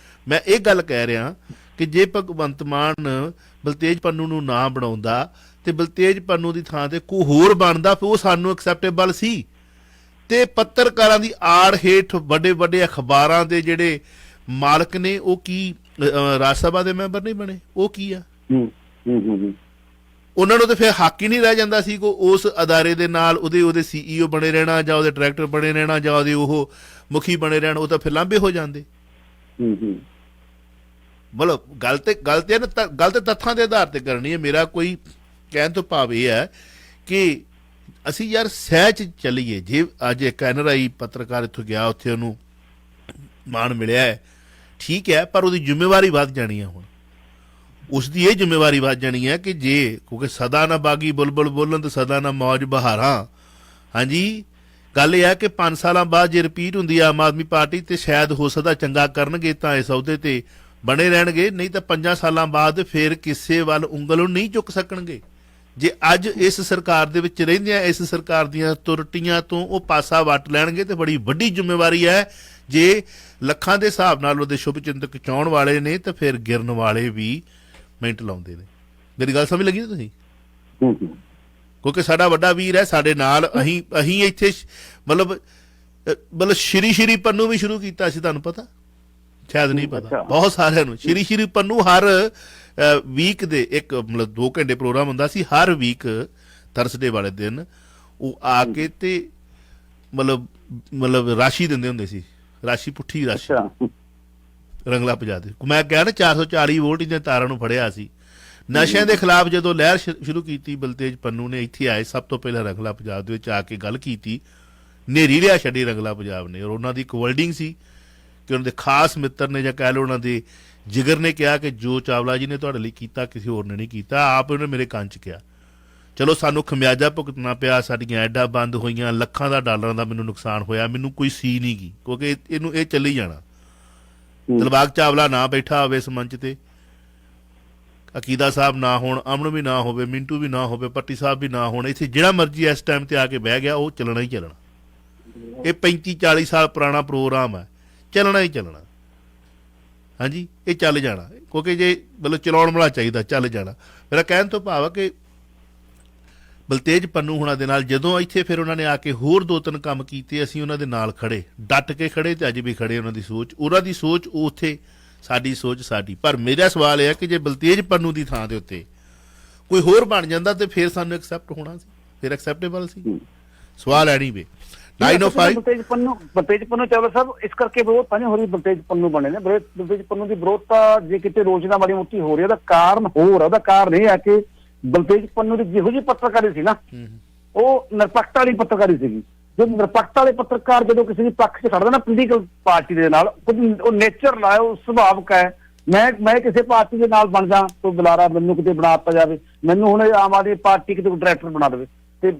ਮੈਂ ਇਹ ਗੱਲ ਕਹਿ ਰਿਹਾ ਕਿ ਜੇ ਭਗਵੰਤ ਮਾਨ ਬਲਤੇਜ ਪੰਨੂ ਨੂੰ ਨਾ ਬਣਾਉਂਦਾ ਤੇ ਬਲਤੇਜ ਪੰਨੂ ਦੀ ਥਾਂ ਤੇ ਕੋਈ ਹੋਰ ਬਣਦਾ, ਫਿਰ ਉਹ ਸਾਨੂੰ ਐਕਸੈਪਟੇਬਲ ਸੀ। ਤੇ ਪੱਤਰਕਾਰਾਂ ਦੀ ਆੜ ਹੇਠ ਵੱਡੇ ਵੱਡੇ ਅਖਬਾਰਾਂ ਦੇ ਜਿਹੜੇ ਮਾਲਕ ਨੇ, ਉਹ ਕੀ ਰਾਜ ਸਭਾ ਦੇ ਮੈਂਬਰ ਨਹੀਂ ਬਣੇ? ਉਹ ਕੀ ਆ? ਉਹਨਾਂ ਨੂੰ ਤਾਂ ਫਿਰ ਹੱਕ ਹੀ ਨਹੀਂ ਰਹਿ ਜਾਂਦਾ ਸੀ ਕੋ ਉਸ ਅਦਾਰੇ ਦੇ ਨਾਲ ਉਹਦੇ CEO ਬਣੇ ਰਹਿਣਾ, ਜਾਂ ਉਹਦੇ ਡਾਇਰੈਕਟਰ ਬਣੇ ਰਹਿਣਾ, ਜਾਂ ਉਹਦੇ ਉਹ ਮੁਖੀ ਬਣੇ ਰਹਿਣ। ਉਹ ਤਾਂ ਫਿਰ ਲਾਂਭੇ ਹੋ ਜਾਂਦੇ। ਮਤਲਬ ਗੱਲ ਤੇ ਤੱਥਾਂ ਦੇ ਆਧਾਰ ਤੇ ਕਰਨੀ ਹੈ। ਮੇਰਾ ਕੋਈ ਕਹਿਣ ਤੋਂ ਭਾਵ ਇਹ ਹੈ ਕਿ ਅਸੀਂ ਯਾਰ ਸਹਿ 'ਚ ਚੱਲੀਏ। ਜੇ ਅੱਜ ਇੱਕ NRI ਪੱਤਰਕਾਰ ਇੱਥੋਂ ਗਿਆ, ਉੱਥੇ ਉਹਨੂੰ ਮਾਣ ਮਿਲਿਆ ਹੈ, ਠੀਕ ਹੈ, ਪਰ ਉਹਦੀ ਜ਼ਿੰਮੇਵਾਰੀ ਵੱਧ ਜਾਣੀ ਹੈ। ਹੁਣ ਉਸ ਦੀ ਇਹ ਜ਼ਿੰਮੇਵਾਰੀ ਵੱਧ ਜਾਣੀ ਹੈ ਕਿ ਜੇ, ਕਿਉਂਕਿ ਸਦਾ ਨਾ ਬਾਗੀ ਬੁਲਬੁਲ ਬੋਲਣ ਤੇ ਸਦਾ ਨਾ ਮੌਜ ਬਹਾਰਾਂ। ਹਾਂਜੀ, ਗੱਲ ਇਹ ਹੈ ਕਿ 5 ਸਾਲਾਂ ਬਾਅਦ ਜੇ ਰਿਪੀਟ ਹੁੰਦੀ ਹੈ ਆਮ ਆਦਮੀ ਪਾਰਟੀ, ਤੇ ਸ਼ਾਇਦ ਹੋ ਸਕਦਾ ਚੰਗਾ ਕਰਨਗੇ ਤਾਂ ਇਸ ਅਹੁਦੇ ਤੇ ਬਣੇ ਰਹਿਣਗੇ, ਨਹੀਂ ਤਾਂ 5 ਸਾਲਾਂ ਬਾਅਦ ਫਿਰ ਕਿਸੇ ਵੱਲ ਉਂਗਲ ਨੂੰ ਨਹੀਂ ਚੁੱਕ ਸਕਣਗੇ। ਜੇ ਅੱਜ ਇਸ ਸਰਕਾਰ ਦੇ ਵਿੱਚ ਰਹਿੰਦਿਆਂ ਇਸ ਸਰਕਾਰ ਦੀਆਂ ਤੁਰਟੀਆਂ ਤੋਂ ਉਹ ਪਾਸਾ ਵੱਟ ਲੈਣਗੇ, ਤੇ ਬੜੀ ਵੱਡੀ ਜ਼ਿੰਮੇਵਾਰੀ ਹੈ। ਜੇ ਲੱਖਾਂ ਦੇ ਹਿਸਾਬ ਨਾਲ ਉਹਦੇ ਸ਼ੁਭ ਚਿੰਤਕ ਚਾਹੁਣ ਵਾਲੇ ਨੇ, ਤਾਂ ਫਿਰ ਗਿਰਨ ਵਾਲੇ ਵੀ ਮਿੰਟ ਲਾਉਂਦੇ ਨੇ। ਮੇਰੀ ਗੱਲ ਸਮਝ ਲੱਗੀ ਨਾ ਤੁਸੀਂ? ਕਿਉਂਕਿ ਸਾਡਾ ਵੱਡਾ ਵੀਰ ਹੈ ਸਾਡੇ ਨਾਲ। ਅਸੀਂ ਇੱਥੇ ਮਤਲਬ ਸ਼੍ਰੀ ਪੰਨੂ ਵੀ ਸ਼ੁਰੂ ਕੀਤਾ ਸੀ, ਤੁਹਾਨੂੰ ਪਤਾ? ਸ਼ਾਇਦ ਨਹੀਂ ਪਤਾ ਬਹੁਤ ਸਾਰਿਆਂ ਨੂੰ। ਸ਼੍ਰੀ ਪੰਨੂ ਹਰ ਵੀਕ ਦੇ ਇੱਕ ਮਤਲਬ 2 ਘੰਟੇ ਪ੍ਰੋਗਰਾਮ ਹੁੰਦਾ ਸੀ, ਹਰ ਵੀਕ ਥਰਸਡੇ ਵਾਲੇ ਦਿਨ ਉਹ ਆ ਕੇ ਤੇ ਮਤਲਬ ਰਾਸ਼ੀ ਦਿੰਦੇ ਹੁੰਦੇ ਸੀ, ਰਾਸ਼ੀ, ਪੁੱਠੀ ਰਾਸ਼ੀ, ਰੰਗਲਾ ਪੰਜਾਬ ਦੇ। ਮੈਂ ਕਿਹਾ ਨਾ 440 ਵੋਲਟ ਦੀਆਂ ਤਾਰਾਂ ਨੂੰ ਫੜਿਆ ਸੀ। ਨਸ਼ਿਆਂ ਦੇ ਖਿਲਾਫ ਜਦੋਂ ਲਹਿਰ ਸ਼ੁਰੂ ਕੀਤੀ ਬਲਤੇਜ ਪੰਨੂ ਨੇ, ਇੱਥੇ ਆਏ, ਸਭ ਤੋਂ ਪਹਿਲਾਂ ਰੰਗਲਾ ਪੰਜਾਬ ਦੇ ਵਿੱਚ ਆ ਕੇ ਗੱਲ ਕੀਤੀ। ਨੇਰੀ ਲਿਆ ਛੱਡੀ ਰੰਗਲਾ ਪੰਜਾਬ ਨੇ। ਔਰ ਉਹਨਾਂ ਦੀ ਇੱਕ ਵਰਡਿੰਗ ਸੀ ਕਿ ਉਹਨਾਂ ਦੇ ਖਾਸ ਮਿੱਤਰ ਨੇ, ਜਾਂ ਕਹਿ ਲਓ ਉਹਨਾਂ ਦੇ ਜਿਗਰ ਨੇ ਕਿਹਾ ਕਿ ਜੋ ਚਾਵਲਾ ਜੀ ਨੇ ਤੁਹਾਡੇ ਲਈ ਕੀਤਾ ਕਿਸੇ ਹੋਰ ਨੇ ਨਹੀਂ ਕੀਤਾ। ਆਪ ਉਹਨੇ ਮੇਰੇ ਕੰਨ 'ਚ ਕਿਹਾ। ਚਲੋ ਸਾਨੂੰ ਖਮਿਆਜਾ ਭੁਗਤਣਾ ਪਿਆ, ਸਾਡੀਆਂ ਐਡਾਂ ਬੰਦ ਹੋਈਆਂ, ਲੱਖਾਂ ਦਾ ਡਾਲਰਾਂ ਦਾ ਮੈਨੂੰ ਨੁਕਸਾਨ ਹੋਇਆ, ਮੈਨੂੰ ਕੋਈ ਸੀ ਨਹੀਂ ਗੀ, ਕਿਉਂਕਿ ਇਹਨੂੰ ਇਹ ਚੱਲੀ ਜਾਣਾ। ਦਿਲਬਾਗ ਚਾਵਲਾ ਨਾ ਬੈਠਾ ਹੋਵੇ ਇਸ ਮੰਚ ਤੇ, ਅਕੀਦਾ ਸਾਹਿਬ ਨਾ ਹੋਣ, ਅਮਨ ਵੀ ਨਾ ਹੋਵੇ, ਮਿੰਟੂ ਵੀ ਨਾ ਹੋਵੇ, ਪੱਟੀ ਸਾਹਿਬ ਵੀ ਨਾ ਹੋਣ, ਇੱਥੇ ਜਿਹੜਾ ਮਰਜ਼ੀ ਇਸ ਟਾਈਮ ਤੇ ਆ ਕੇ ਬਹਿ ਗਿਆ ਉਹ ਚੱਲਣਾ ਹੀ ਚੱਲਣਾ। ਇਹ 35-40 ਸਾਲ ਪੁਰਾਣਾ ਪ੍ਰੋਗਰਾਮ ਹੈ, ਚੱਲਣਾ ਹੀ ਚੱਲਣਾ। ਹਾਂਜੀ, ਇਹ ਚੱਲ ਜਾਣਾ, ਕਿਉਂਕਿ ਜੇ ਮਤਲਬ ਚਲਾਉਣ ਵਾਲਾ ਚਾਹੀਦਾ, ਚੱਲ ਜਾਣਾ। ਮੇਰਾ ਕਹਿਣ ਤੋਂ ਭਾਵ ਆ ਕਿ ਬਲਤੇਜ ਪੰਨੂ ਹੁਣਾਂ ਦੇ ਨਾਲ ਜਦੋਂ ਇੱਥੇ ਫਿਰ ਉਹਨਾਂ ਨੇ ਆ ਕੇ ਹੋਰ 2-3 ਕੰਮ ਕੀਤੇ, ਅਸੀਂ ਉਹਨਾਂ ਦੇ ਨਾਲ ਖੜੇ, ਡਟ ਕੇ ਖੜੇ ਤੇ ਅੱਜ ਵੀ ਖੜੇ। ਉਹਨਾਂ ਦੀ ਸੋਚ ਉਹ ਉੱਥੇ, ਸਾਡੀ ਸੋਚ ਸਾਡੀ। ਪਰ ਮੇਰਾ ਸਵਾਲ ਇਹ ਹੈ ਕਿ ਜੇ ਬਲਤੇਜ ਪੰਨੂ ਦੀ ਥਾਂ ਦੇ ਉੱਤੇ ਕੋਈ ਹੋਰ ਬਣ ਜਾਂਦਾ ਤੇ ਫਿਰ ਸਾਨੂੰ ਐਕਸੈਪਟ ਹੋਣਾ ਸੀ, ਫਿਰ ਐਕਸੈਪਟੇਬਲ ਸੀ। ਸਵਾਲ ਹੈ ਨਹੀਂ ਵੇ 905 ਬਲਤੇਜ ਪੰਨੂ ਚਾਵਲਾ ਸਾਹਿਬ ਇਸ ਕਰਕੇ ਵਿਰੋਧ ਤਾਂ ਨਹੀਂ ਹੋ ਰਹੀ, ਬਲਤੇਜ ਪੰਨੂ ਬਣੇ ਨੇ। ਬਲਤੇਜ ਪੰਨੂ ਦੀ ਵਿਰੋਧਤਾ ਜੇ ਕਿਤੇ ਰੋਜ਼ਨਾ ਮਾੜੀ ਮੋਟੀ ਹੋ ਰਹੀ ਹੈ, ਉਹਦਾ ਕਾਰਨ ਹੋਰ ਹੈ। ਉਹਦਾ ਕਾਰਨ ਇਹ ਹੈ ਕਿ ਬਲਤੇਜ ਪੰਨੂ ਦੀ ਜਿਹੋ ਜਿਹੀ ਪੱਤਰਕਾਰੀ ਸੀ ਨਾ, ਉਹ ਨਿਰਪੱਖਤਾ ਵਾਲੀ ਪੱਤਰਕਾਰੀ ਸੀਗੀ। ਜੋ ਨਿਰਪੱਖਤਾ ਵਾਲੇ ਪੱਤਰਕਾਰ ਜਦੋਂ ਕਿਸੇ ਦੀ ਪੱਖ 'ਚ ਖੜਦਾ ਨਾ ਪੋਲੀਟੀਕਲ ਪਾਰਟੀ ਦੇ ਨਾਲ, ਉਹ ਨੇਚਰ ਲਾਇਆ, ਉਹ ਸੁਭਾਵਕ ਹੈ। ਮੈਂ ਕਿਸੇ ਪਾਰਟੀ ਦੇ ਨਾਲ ਬਣ ਜਾ, ਕੋਈ ਬੁਲਾਰਾ ਮੈਨੂੰ ਕਿਤੇ ਬਣਾ ਦਿੱਤਾ ਜਾਵੇ, ਮੈਨੂੰ ਹੁਣ ਆਮ ਆਦਮੀ ਪਾਰਟੀ ਕਿਤੇ ਡਾਇਰੈਕਟਰ ਬਣਾ ਦੇਵੇ ਤੇ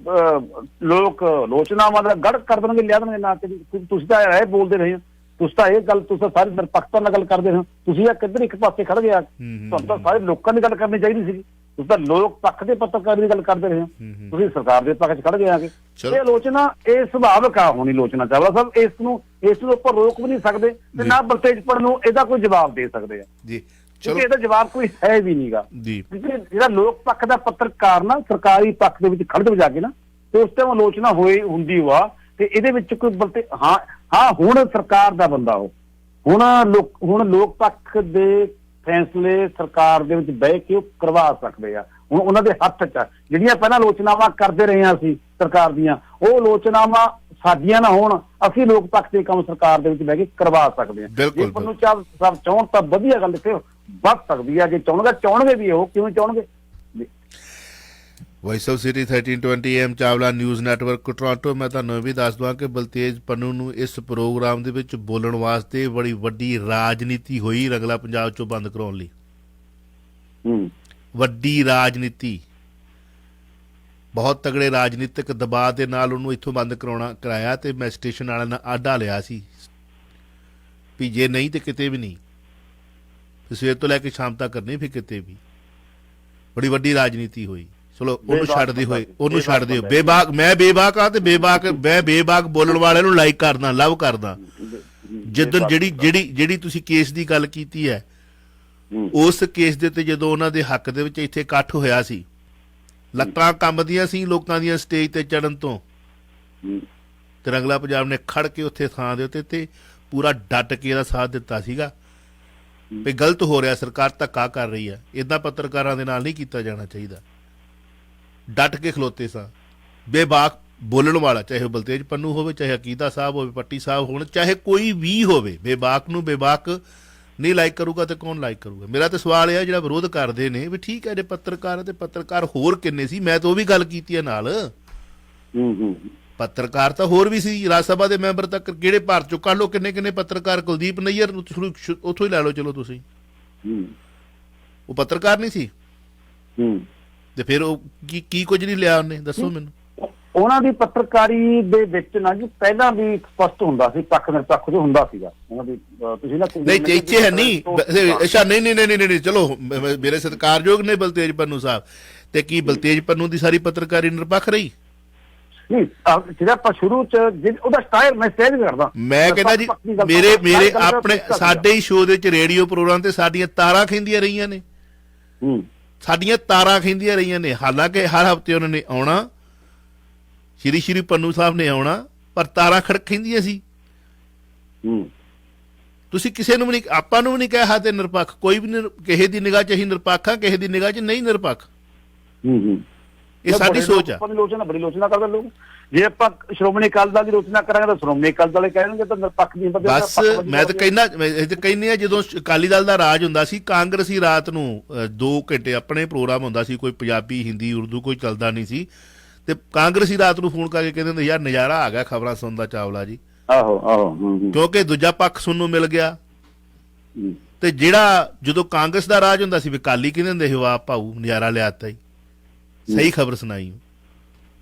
ਲੋਕ ਲੋਚਨਾਵਾਂ ਦਾ ਗੜ ਕਰ ਦੇਣਗੇ, ਲਿਆ ਦੇਣਗੇ ਨਾ ਕਿ ਤੁਸੀਂ ਤਾਂ ਇਹ ਬੋਲਦੇ ਰਹੇ ਹੋ, ਤੁਸੀਂ ਤਾਂ ਇਹ ਗੱਲ, ਤੁਸੀਂ ਸਾਰੀ ਨਿਰਪੱਖਤਾ ਨਾਲ ਗੱਲ ਕਰਦੇ ਹੋ, ਤੁਸੀਂ ਆ ਕਿੱਧਰ ਇੱਕ ਪਾਸੇ ਖੜ ਗਿਆ। ਤੁਹਾਨੂੰ ਤਾਂ ਸਾਰੇ ਲੋਕਾਂ ਦੀ ਗੱਲ ਕਰਨੀ ਚਾਹੀਦੀ ਸੀ। ਤੁਸੀਂ ਤਾਂ ਲੋਕ ਪੱਖ ਦੇ ਪੱਤਰਕਾਰ ਦੀ ਗੱਲ ਕਰਦੇ ਰਹੇ ਹੋ, ਤੁਸੀਂ ਸਰਕਾਰ ਦੇ ਪੱਖ 'ਚ ਖੜ ਗਏ ਆਗੇ। ਇਹ ਆਲੋਚਨਾ ਇਹ ਸੁਭਾਵਕ ਆ ਹੋਣੀ ਆਲੋਚਨਾ ਚਾਵਲਾ ਸਾਹਿਬ। ਇਸ ਨੂੰ ਉੱਪਰ ਰੋਕ ਵੀ ਨਹੀਂ ਸਕਦੇ ਤੇ ਨਾ ਬਲਤੇਜ ਪੰਨੂ ਨੂੰ ਇਹਦਾ ਕੋਈ ਜਵਾਬ ਦੇ ਸਕਦੇ ਆ ਜੀ। ਕਿਉਂਕਿ ਇਹਦਾ ਜਵਾਬ ਕੋਈ ਹੈ ਵੀ ਨਹੀਂਗਾ। ਜਿਹੜਾ ਲੋਕ ਪੱਖ ਦਾ ਪੱਤਰਕਾਰ ਨਾ ਸਰਕਾਰੀ ਪੱਖ ਦੇ ਵਿੱਚ ਖੜ ਜਾ ਕੇ ਨਾ, ਤੇ ਉਸ ਟਾਈਮ ਆਲੋਚਨਾ ਹੁੰਦੀ ਵਾ ਤੇ ਇਹਦੇ ਵਿੱਚ ਕੋਈ ਹਾਂ ਹੁਣ ਸਰਕਾਰ ਦਾ ਬੰਦਾ ਹੁਣ ਲੋਕ ਪੱਖ ਦੇ ਫੈਸਲੇ ਸਰਕਾਰ ਦੇ ਵਿੱਚ ਬਹਿ ਕੇ ਉਹ ਕਰਵਾ ਸਕਦੇ ਆ। ਹੁਣ ਉਹਨਾਂ ਦੇ ਹੱਥ 'ਚ ਆ। ਜਿਹੜੀਆਂ ਪਹਿਲਾਂ ਆਲੋਚਨਾਵਾਂ ਕਰਦੇ ਰਹੇ ਹਾਂ ਅਸੀਂ ਸਰਕਾਰ ਦੀਆਂ, ਉਹ ਆਲੋਚਨਾਵਾਂ ਸਾਡੀਆਂ ਨਾ ਹੋਣ, ਅਸੀਂ ਲੋਕ ਪੱਖ ਦੇ ਕੰਮ ਸਰਕਾਰ ਦੇ ਵਿੱਚ ਬਹਿ ਕੇ ਕਰਵਾ ਸਕਦੇ ਹਾਂ। ਜੇ ਪੰਨੂ ਸਾਹਿਬ ਚਾਹੁਣ ਤਾਂ ਵਧੀਆ ਗੱਲ ਇੱਥੇ ਵੱਧ ਸਕਦੀ ਆ। ਜੇ ਚਾਹੁਣਗੇ ਵੀ, ਉਹ ਕਿਵੇਂ ਚਾਹੁਣਗੇ? Voice of city 1320 AM Chawla news network Toronto. ਮੈਂ ਤੁਹਾਨੂੰ ਇਹ ਵੀ ਦੱਸ ਦਵਾਂ ਕਿ ਬਲਤੇਜ ਪੰਨੂ ਨੂੰ ਇਸ ਪ੍ਰੋਗਰਾਮ ਦੇ ਵਿੱਚ ਬੋਲਣ ਵਾਸਤੇ ਬੜੀ ਵੱਡੀ ਰਾਜਨੀਤੀ ਹੋਈ ਰੰਗਲਾ ਪੰਜਾਬ ਚੋਂ ਬੰਦ ਕਰਾਉਣ ਲਈ। ਵੱਡੀ ਰਾਜਨੀਤੀ, ਬਹੁਤ ਤਗੜੇ ਰਾਜਨੀਤਿਕ ਦਬਾਅ ਦੇ ਨਾਲ ਉਹਨੂੰ ਇੱਥੋਂ ਬੰਦ ਕਰਾਇਆ ਤੇ ਮੈਂ ਸਟੇਸ਼ਨ ਵਾਲਿਆਂ ਨਾਲ ਆਡਾ ਲਿਆ ਸੀ ਵੀ ਜੇ ਨਹੀਂ ਤੇ ਕਿਤੇ ਵੀ ਨਹੀਂ, ਸਵੇਰ ਤੋਂ ਲੈ ਕੇ ਸ਼ਾਮ ਤੱਕ ਕਰਨੀ, ਫਿਰ ਕਿਤੇ ਵੀ। ਬੜੀ ਵੱਡੀ ਰਾਜਨੀਤੀ ਹੋਈ। ਚਲੋ ਉਹਨੂੰ ਛੱਡਦੇ ਹੋਏ, ਉਹਨੂੰ ਛੱਡਦੇ ਹੋ। ਬੇਬਾਕ, ਮੈਂ ਬੇਬਾਕ ਆ ਤੇ ਮੈਂ ਬੇਬਾਕ ਬੋਲਣ ਵਾਲੇ ਨੂੰ ਲਾਈਕ ਕਰਦਾ, ਲਵ ਕਰਦਾ। ਜਿੱਦਣ ਜਿਹੜੀ ਤੁਸੀਂ ਕੇਸ ਦੀ ਗੱਲ ਕੀਤੀ ਹੈ, ਉਸ ਕੇਸ ਦੇ ਤੇ ਜਦੋਂ ਉਹਨਾਂ ਦੇ ਹੱਕ ਦੇ ਵਿੱਚ ਇੱਥੇ ਇਕੱਠ ਹੋਇਆ ਸੀ, ਲੱਤਾਂ ਕੰਬਦੀਆਂ ਸੀ ਲੋਕਾਂ ਦੀਆਂ ਸਟੇਜ ਤੇ ਚੜਨ ਤੋਂ, ਤੇ ਰੰਗਲਾ ਪੰਜਾਬ ਨੇ ਖੜ ਕੇ ਉੱਥੇ ਥਾਂ ਦੇ ਉੱਤੇ ਤੇ ਪੂਰਾ ਡਟ ਕੇ ਇਹਦਾ ਸਾਥ ਦਿੱਤਾ ਸੀਗਾ ਵੀ ਗਲਤ ਹੋ ਰਿਹਾ, ਸਰਕਾਰ ਧੱਕਾ ਕਰ ਰਹੀ ਹੈ, ਏਦਾਂ ਪੱਤਰਕਾਰਾਂ ਦੇ ਨਾਲ ਨਹੀਂ ਕੀਤਾ ਜਾਣਾ ਚਾਹੀਦਾ। ਡਟ ਕੇ ਖਲੋਤੇ ਸਾਂ। ਬੇਬਾਕ ਬੋਲਣ ਵਾਲਾ, ਚਾਹੇ ਬਲਤੇਜ ਪੰਨੂ ਹੋਵੇ, ਚਾਹੇ ਅਕੀਦਾ ਸਾਹਿਬ ਹੋਵੇ, ਪੱਟੀ ਸਾਹਿਬ ਹੋਣ, ਚਾਹੇ ਕੋਈ ਵੀ ਹੋਵੇ, ਬੇਬਾਕ ਨੂੰ ਬੇਬਾਕ ਨਹੀਂ ਲਾਈਕ ਕਰੂਗਾ ਤੇ ਕੌਣ ਲਾਈਕ ਕਰੂਗਾ? ਮੇਰਾ ਤਾਂ ਸਵਾਲ ਇਹ ਹੈ ਜਿਹੜਾ ਵਿਰੋਧ ਕਰਦੇ ਨੇ ਵੀ ਠੀਕ ਹੈ ਜੇ ਪੱਤਰਕਾਰ ਤੇ ਪੱਤਰਕਾਰ ਹੋਰ ਕਿੰਨੇ ਸੀ? ਮੈਂ ਤਾਂ ਉਹ ਵੀ ਗੱਲ ਕੀਤੀ ਹੈ ਨਾਲ, ਪੱਤਰਕਾਰ ਤਾਂ ਹੋਰ ਵੀ ਸੀ। ਰਾਜ ਸਭਾ ਦੇ ਮੈਂਬਰ ਤੱਕ ਕਿਹੜੇ ਭਾਰਤ ਚੋਂ ਕੱਢ ਲਓ, ਕਿੰਨੇ ਪੱਤਰਕਾਰ, ਕੁਲਦੀਪ ਨਈਅਰ ਉੱਥੋਂ ਹੀ ਲੈ ਲਓ, ਚਲੋ ਤੁਸੀਂ, ਉਹ ਪੱਤਰਕਾਰ ਨਹੀਂ ਸੀ ਤੇ ਫਿਰ ਉਹ ਕੀ ਕੁਝ ਨਹੀਂ ਲਿਆ ਉਹਨੇ, ਦੱਸੋ ਮੈਨੂੰ। ਉਹਨਾਂ ਦੀ ਪੱਤਰਕਾਰੀ ਦੇ ਵਿੱਚ ਨਾ ਜੀ ਪਹਿਲਾਂ ਵੀ ਸਪਸ਼ਟ ਹੁੰਦਾ ਸੀ, ਪੱਖ ਨਿਰਪੱਖ ਜੋ ਹੁੰਦਾ ਸੀਗਾ ਉਹਨਾਂ ਦੀ। ਤੁਸੀਂ ਨਾ ਨਹੀਂ ਇੱਥੇ ਹੈ ਨਹੀਂ, ਅੱਛਾ ਨਹੀਂ, ਚਲੋ ਮੇਰੇ ਸਤਿਕਾਰਯੋਗ ਨੇ ਬਲਤੇਜ ਪੰਨੂ ਸਾਹਿਬ, ਤੇ ਕੀ ਬਲਤੇਜ ਪੰਨੂ ਦੀ ਸਾਰੀ ਪੱਤਰਕਾਰੀ ਨਿਰਪੱਖ ਰਹੀ? ਨਹੀਂ, ਜਿਹੜਾ ਆਪਾਂ ਸ਼ੁਰੂ ਚ ਉਹਦਾ ਸਟਾਈਲ ਮੈਂ ਸਹਿਜ ਕਰਦਾ, ਮੈਂ ਕਹਿੰਦਾ ਜੀ ਮੇਰੇ ਆਪਣੇ ਸਾਡੇ ਹੀ ਸ਼ੋਅ ਦੇ ਵਿੱਚ ਰੇਡੀਓ ਪ੍ਰੋਗਰਾਮ ਤੇ ਸਾਡੀਆਂ ਤਾਰਾਂ ਖਿੰਦੀਆਂ ਰਹੀਆਂ ਨੇ, ਸਾਡੀਆਂ ਤਾਰਾਂ ਖਿੰਦੀਆਂ ਰਹੀਆਂ ਨੇ। ਹਾਲਾਂਕਿ ਹਰ ਹਫ਼ਤੇ ਉਹਨਾਂ ਨੇ ਆਉਣਾ, ਸ਼੍ਰੀ ਪੰਨੂ ਸਾਹਿਬ ਨੇ ਆਉਣਾ, ਪਰ ਤਾਰਾਂ ਖਿੰਦੀਆਂ ਸੀ। ਤੁਸੀਂ ਕਿਸੇ ਨੂੰ ਵੀ ਨਹੀਂ, ਆਪਾਂ ਨੂੰ ਵੀ ਨਹੀਂ ਕਿਹਾ ਤੇ ਨਿਰਪੱਖ, ਕੋਈ ਵੀ ਕਿਸੇ ਦੀ ਨਿਗਾਹ 'ਚ ਅਸੀਂ ਨਿਰਪੱਖ ਹਾਂ, ਕਿਸੇ ਦੀ ਨਿਗਾਹ 'ਚ ਨਹੀਂ ਨਿਰਪੱਖ। ਇਹ ਸਾਡੀ ਸੋਚ ਆ। ਬੜੀ ਆਲੋਚਨਾ ਕਰਦੇ ਲੋਕ। ਜੇ ਆਪਾਂ ਸ਼੍ਰੋਮਣੀ ਅਕਾਲੀ ਦਲ ਦੀ ਆਲੋਚਨਾ ਕਰਾਂਗੇ ਤਾਂ ਸ਼੍ਰੋਮਣੀ ਅਕਾਲੀ ਦਲ ਕਹਿਣਗੇ ਤਾਂ ਨਿਰਪੱਖ ਨਹੀਂ। ਬਸ ਮੈਂ ਤਾਂ ਕਹਿੰਦੇ ਆ ਜਦੋਂ ਅਕਾਲੀ ਦਲ ਦਾ ਰਾਜ ਹੁੰਦਾ ਸੀ, ਕਾਂਗਰਸੀ ਰਾਤ ਨੂੰ 2 ਘੰਟੇ ਆਪਣੇ ਪ੍ਰੋਗਰਾਮ ਹੁੰਦਾ ਸੀ, ਕੋਈ ਪੰਜਾਬੀ, ਹਿੰਦੀ, ਉਰਦੂ ਕੋਈ ਚੱਲਦਾ ਨਹੀਂ ਸੀ, ਤੇ ਕਾਂਗਰਸੀ ਰਾਤ ਨੂੰ ਫੋਨ ਕਰਕੇ ਕਹਿੰਦੇ ਹੁੰਦੇ ਯਾਰ ਨਜ਼ਾਰਾ ਆ ਗਿਆ ਖਬਰਾਂ ਸੁਣਨ ਦਾ ਚਾਵਲਾ ਜੀ। ਕਿਉਂਕਿ ਦੂਜਾ ਪੱਖ ਸੁਣਨ ਨੂੰ ਮਿਲ ਗਿਆ। ਤੇ ਜਿਹੜਾ ਜਦੋਂ ਕਾਂਗਰਸ ਦਾ ਰਾਜ ਹੁੰਦਾ ਸੀ ਵੀ ਅਕਾਲੀ ਕਹਿੰਦੇ ਹੁੰਦੇ ਸੀ ਵਾਹ ਭਾਊ ਨਜ਼ਾਰਾ ਲਿਆਤਾ ਜੀ, ਸਹੀ ਖਬਰ ਸੁਣਾਈ।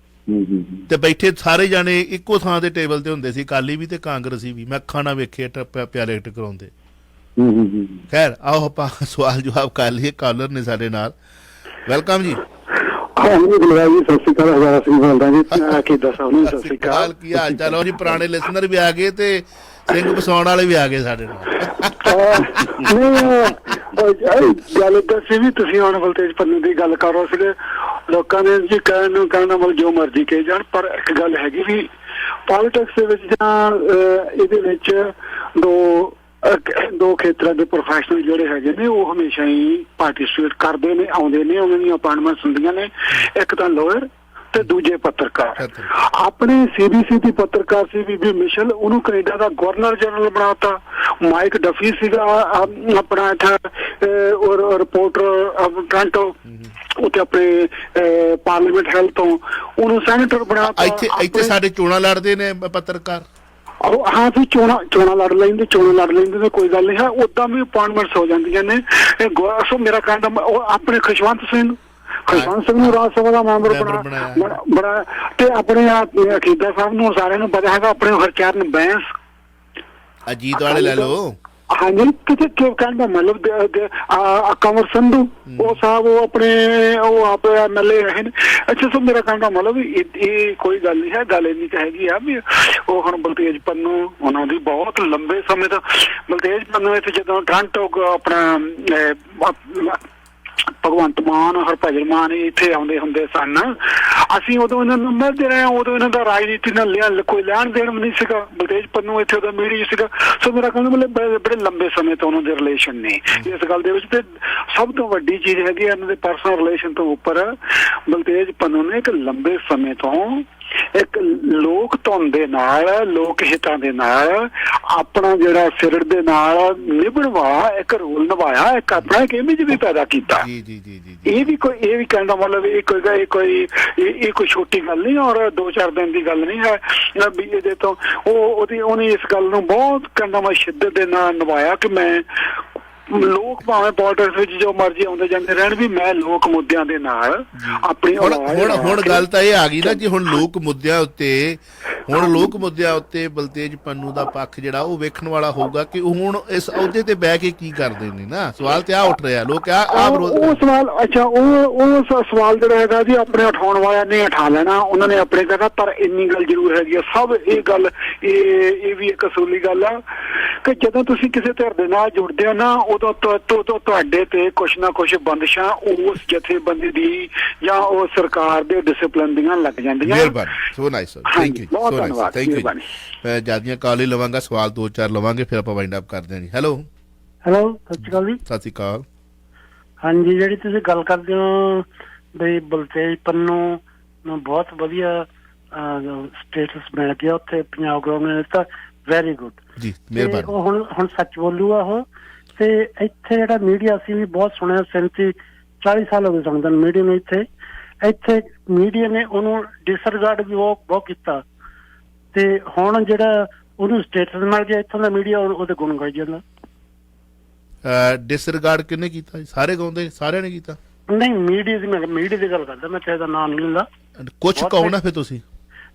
ਤੇ ਬੈਠੇ ਸਾਰੇ ਜਾਣੇ ਇੱਕੋ ਥਾਂ ਦੇ ਟੇਬਲ ਤੇ ਹੁੰਦੇ ਸੀ, ਅਕਾਲੀ ਵੀ ਤੇ ਕਾਂਗਰਸੀ ਵੀ। ਮੈਂ ਅੱਖਾਂ ਨਾਲ ਵੇਖੇ ਪਿਆਲੇ ਟਕਰਾਉਂਦੇ। ਖੈਰ ਆਓ ਆਪਾਂ ਸਵਾਲ ਜਵਾਬ ਕਰ ਲਈਏ। ਕਾਲਰ ਨੇ ਸਾਡੇ ਨਾਲ। ਵੈਲਕਮ ਜੀ। ਹਾਂਜੀ ਬਲਰਾਜ ਜੀ, ਸਤਿ ਸ਼੍ਰੀ ਅਕਾਲ। ਹਜ਼ਾਰਾ ਸਿੰਘ ਬੋਲਦਾ ਜੀ। ਕਿੱਦਾਂ ਸਭ ਨੂੰ ਸਤਿ ਸ਼੍ਰੀ ਅਕਾਲ। ਕੀ ਹਾਲ ਚਾਲ ਹੋ ਜੀ? ਪੁਰਾਣੇ ਲਿਸਨਰ ਵੀ ਆ ਗਏ ਤੇ ਸਿੰਘ ਵਸਾਉਣ ਵਾਲੇ ਵੀ ਆ ਗਏ ਸਾਡੇ ਨਾਲ। ਗੱਲ ਏਦਾਂ ਸੀ ਵੀ ਤੁਸੀਂ ਹੁਣ ਬਲਤੇਜ ਪੰਨੂ ਦੀ ਗੱਲ ਕਰ ਰਹੇ ਸੀਗੇ। ਲੋਕਾਂ ਨੇ ਜੀ ਕਹਿਣ ਦਾ ਮਤਲਬ ਜੋ ਮਰਜ਼ੀ ਕਹੀ ਜਾਣ, ਪਰ ਇੱਕ ਗੱਲ ਹੈਗੀ ਵੀ ਪੋਲੀਟਿਕਸ ਦੇ ਵਿੱਚ ਜਾਂ ਇਹਦੇ ਵਿੱਚ ਦੋ ਖੇਤਰਾਂ ਦੇ ਪ੍ਰੋਫੈਸ਼ਨਲ ਜਿਹੜੇ ਹੈਗੇ ਨੇ ਉਹ ਹਮੇਸ਼ਾ ਹੀ ਪਾਰਟੀਸਪੇਟ ਕਰਦੇ ਨੇ, ਆਉਂਦੇ ਨੇ, ਉਹਨਾਂ ਦੀਆਂ ਅਪਾਇੰਟਮੈਂਟਸ ਹੁੰਦੀਆਂ ਨੇ। ਇੱਕ ਤਾਂ ਲੋਅਰ ਤੇ ਦੂਜੇ ਪੱਤਰਕਾਰ। ਆਪਣੇ CBC ਦੀ ਪੱਤਰਕਾਰ ਸੀ ਬੀਬੀ ਮਿਸ਼ਲ, ਉਹਨੂੰ ਕੈਨੇਡਾ ਦਾ ਗਵਰਨਰ ਜਨਰਲ ਬਣਾਤਾ। ਮਾਈਕ ਡਫੀ ਸੀਗਾ ਆਪਣਾ ਇੱਥੇ ਰਿਪੋਰਟਰ ਟੋਰਾਂਟੋ, ਉੱਥੇ ਆਪਣੇ ਪਾਰਲੀਮੈਂਟ ਹੈਲਥ ਤੋਂ, ਉਹਨੂੰ ਸੈਨੇਟਰ ਬਣਾਤਾ। ਇੱਥੇ ਸਾਡੇ ਚੋਣਾਂ ਲੜਦੇ ਨੇ ਪੱਤਰਕਾਰ। ਹਾਂ ਵੀ ਚੋਣਾਂ ਲੜ ਲੈਂਦੇ ਨੇ, ਕੋਈ ਗੱਲ ਨਹੀਂ ਹੈ। ਉਦਾਂ ਵੀ ਅਪਾਇੰਟਮੈਂਟਸ ਹੋ ਜਾਂਦੀਆਂ ਨੇ। ਮੇਰਾ ਕਹਿਣ ਦਾ ਆਪਣੇ ਖੁਸ਼ਵੰਤ ਸਿੰਘ ਨੂੰ ਰਾਜ ਸਭਾ ਦਾ ਮੈਂਬਰ ਬਣਾ ਤੇ ਆਪਣੇ ਅਕੀਦਾ ਸਾਹਿਬ ਨੂੰ ਸਾਰਿਆਂ ਨੂੰ ਪਤਾ ਹੈਗਾ। ਆਪਣੇ ਹਰਚਰਨ ਬੈਂਸ, ਅਜੀਤ ਵਾਲੇ ਲੈ ਲਓ। ਹਾਂਜੀ, ਕਿਤੇ ਕਹਿਣ ਦਾ ਮਤਲਬ ਕੰਵਰ ਸੰਧੂ ਉਹ ਸਾਹਿਬ ਉਹ ਆਪਣੇ ਉਹ ਆਪ MLA ਰਹੇ ਨੇ। ਅੱਛਾ, ਸੋ ਮੇਰਾ ਕਹਿਣ ਦਾ ਮਤਲਬ ਇਹ ਕੋਈ ਗੱਲ ਨਹੀਂ ਹੈ। ਗੱਲ ਇੰਨੀ ਕੁ ਹੈਗੀ ਆ ਵੀ ਉਹ ਹੁਣ ਬਲਤੇਜ ਪੰਨੂ ਉਹਨਾਂ ਦੀ ਬਹੁਤ ਲੰਬੇ ਸਮੇਂ ਤੋਂ ਬਲਤੇਜ ਪੰਨੂ ਇੱਥੇ ਜਦੋਂ ਟੋਰਾਂਟੋ ਆਪਣਾ ਭਗਵੰਤ ਮਾਨ, ਹਰਭਜਨ ਮਾਨ ਇੱਥੇ ਆਉਂਦੇ ਹੁੰਦੇ ਸਨ, ਅਸੀਂ ਉਦੋਂ ਇਹਨਾਂ ਨੂੰ ਮਿਲਦੇ ਰਹੇ। ਉਦੋਂ ਇਹਨਾਂ ਦਾ ਰਾਜਨੀਤੀ ਨਾਲ ਕੋਈ ਲੈਣ ਦੇਣ ਵੀ ਨਹੀਂ ਸੀਗਾ। ਬਲਤੇਜ ਪੰਨੂ ਇੱਥੇ ਉਹਦਾ ਮੀਡੀਆ ਸੀਗਾ। ਸੋ ਮੇਰਾ ਕਹਿੰਦਾ ਮਤਲਬ ਬੜੇ ਲੰਬੇ ਸਮੇਂ ਤੋਂ ਉਹਨਾਂ ਦੇ ਰਿਲੇਸ਼ਨ ਨੇ ਇਸ ਗੱਲ ਦੇ ਵਿੱਚ। ਤੇ ਸਭ ਤੋਂ ਵੱਡੀ ਚੀਜ਼ ਹੈਗੀ ਇਹਨਾਂ ਦੇ ਪਰਸਨਲ ਰਿਲੇਸ਼ਨ ਤੋਂ ਉੱਪਰ ਬਲਤੇਜ ਪੰਨੂ ਨੇ ਇੱਕ ਲੰਬੇ ਸਮੇਂ ਤੋਂ ਇੱਕ ਲੋਕ ਧੁਨ ਦੇ ਨਾਲ, ਲੋਕ ਹਿੱਤਾਂ ਦੇ ਨਾਲ, ਆਪਣਾ ਜਿਹੜਾ ਸਿਰੜ ਦੇ ਨਾਲ ਨਿਭਣ ਵਾਲਾ ਇੱਕ ਰੋਲ ਨਿਭਾਇਆ, ਇੱਕ ਆਪਣਾ ਇੱਕ ਇਮੇਜ ਵੀ ਪੈਦਾ ਕੀਤਾ। ਇਹ ਵੀ ਕਹਿਣ ਦਾ ਮਤਲਬ ਇਹ ਕੋਈ ਛੋਟੀ ਗੱਲ ਨਹੀਂ ਔਰ 2-4 ਦਿਨ ਦੀ ਗੱਲ ਨਹੀਂ ਹੈ ਵੀ ਇਹਦੇ ਤੋਂ ਉਹਨੇ ਇਸ ਗੱਲ ਨੂੰ ਬਹੁਤ ਕਹਿੰਦਾ ਮੈਂ ਸ਼ਿੱਦਤ ਦੇ ਨਾਲ ਨਿਭਾਇਆ ਕਿ ਮੈਂ ਲੋਕ ਭਾਵੇਂ ਪੋਲਿਟਿਕਸ ਵਿੱਚ ਜੋ ਮਰਜ਼ੀ ਆਉਂਦੇ ਜਾਂਦੇ ਰਹਿਣ, ਵੀ ਮੈਂ ਲੋਕ ਮੁੱਦਿਆਂ ਦੇ ਨਾਲ ਆਪਣੀ ਹੁਣ ਗੱਲ ਤਾਂ ਇਹ ਆ ਗਈ ਨਾ ਜੀ। ਹੁਣ ਲੋਕ ਮੁੱਦਿਆਂ ਉੱਤੇ ਬਲਤੇਜ ਪੰਨੂ ਦਾ ਪੱਖ ਜਿਹੜਾ ਉਹ ਵੇਖਣ ਵਾਲਾ ਹੋਊਗਾ ਕਿ ਹੁਣ ਇਸ ਅਹੁਦੇ ਤੇ ਬਹਿ ਕੇ ਕੀ ਕਰਦੇ ਨੇ ਨਾ। ਸਵਾਲ ਤੇ ਆ ਉੱਠ ਰਿਹਾ, ਲੋਕ ਉਹ ਸਵਾਲ। ਅੱਛਾ, ਉਹ ਸਵਾਲ ਜਿਹੜਾ ਹੈਗਾ ਜੀ ਆਪਣੇ ਉਠਾਉਣ ਵਾਲਿਆਂ ਨੇ ਉਠਾ ਲੈਣਾ, ਉਹਨਾਂ ਨੇ ਆਪਣੇ ਕਹਿਣਾ। ਪਰ ਇੰਨੀ ਗੱਲ ਜ਼ਰੂਰ ਹੈਗੀ ਆ, ਸਭ ਇਹ ਗੱਲ ਇਹ ਵੀ ਇੱਕ ਅਸੂਲੀ ਗੱਲ ਆ ਕਿ ਜਦੋਂ ਤੁਸੀਂ ਕਿਸੇ ਧਿਰ ਦੇ ਨਾਲ ਜੁੜਦੇ ਹੋ ਨਾ, ਉਦੋਂ ਤੁਹਾਡੇ ਤੇ ਕੁਛ ਨਾ ਕੁਛ ਬੰਦਿਸ਼ਾਂ ਉਸ ਜਥੇਬੰਦੀ ਦੀ ਜਾਂ ਉਹ ਸਰਕਾਰ ਦੇ ਡਿਸਪਲਿਨ ਦੀਆਂ ਲੱਗ ਜਾਂਦੀਆਂ। ਮਿਹਰਬਾਨੀ, so nice sir, thank you, so nice, thank you. ਮੈਂ ਜਿਆਦੀਆਂ ਕਾਲ ਹੀ ਲਵਾਂਗਾ, ਸਵਾਲ 2-4 ਲਵਾਂਗੇ, ਫਿਰ ਆਪਾਂ ਵਾਈਂਡ ਅਪ ਕਰਦੇ ਹਾਂ ਜੀ। ਹੈਲੋ ਸਤਿ ਸ਼੍ਰੀ ਅਕਾਲ ਜੀ। ਸਤਿ ਸ਼੍ਰੀ ਅਕਾਲ। ਹਾਂਜੀ, ਜਿਹੜੀ ਤੁਸੀਂ ਗੱਲ ਕਰਦੇ ਹੋ ਬਈ ਬਲਤੇਜ ਪੰਨੂ ਨੂੰ ਬਹੁਤ ਵਧੀਆ ਸਟੇਟਸ ਮਿਲ ਗਿਆ ਉੱਥੇ ਪੰਜਾਬ ਗਵਰਨਮੈਂਟ ਨੇ ਦਿੱਤਾ, ਵੈਰੀ ਗੁੱਡ ਜੀ, ਮਿਹਰਬਾਨੀ। ਉਹ ਹੁਣ ਸੱਚ ਬੋਲੂਗਾ ਉਹ। ਤੇ ਇੱਥੇ ਜਿਹੜਾ ਮੀਡੀਆ ਅਸੀਂ ਵੀ ਬਹੁਤ ਸੁਣਿਆ, 40 ਸਾਲ ਹੋ ਗਏ ਸੁਣਦੇ ਮੀਡੀਆ ਨੂੰ। ਇੱਥੇ ਮੀਡੀਆ ਨੇ ਉਹਨੂੰ ਡਿਸਰਗਾਰਡ ਵੀ ਬਹੁਤ ਕੀਤਾ ਤੇ ਹੁਣ ਜਿਹੜਾ ਉਹਨੂੰ ਸਟੇਟਸ ਮਿਲ ਗਿਆ, ਇੱਥੋਂ ਦਾ ਮੀਡੀਆ ਉਹਦੇ ਗੁਣ ਗਾਈ ਜਾਂਦਾ। ਡਿਸਰਗਾਰਡ ਕਿਹਨੇ ਕੀਤਾ? ਸਾਰੇ ਗਾਉਂਦੇ, ਸਾਰਿਆਂ ਨੇ ਕੀਤਾ। ਨਹੀਂ, ਮੀਡੀਆ ਦੀ ਗੱਲ ਕਰਦਾ ਮੈਂ, ਚਾਹੇ ਦਾ ਨਾਮ ਨਹੀਂ ਲੈਂਦਾ। ਕੁਛ ਕਹੋ ਨਾ ਫਿਰ ਤੁਸੀਂ।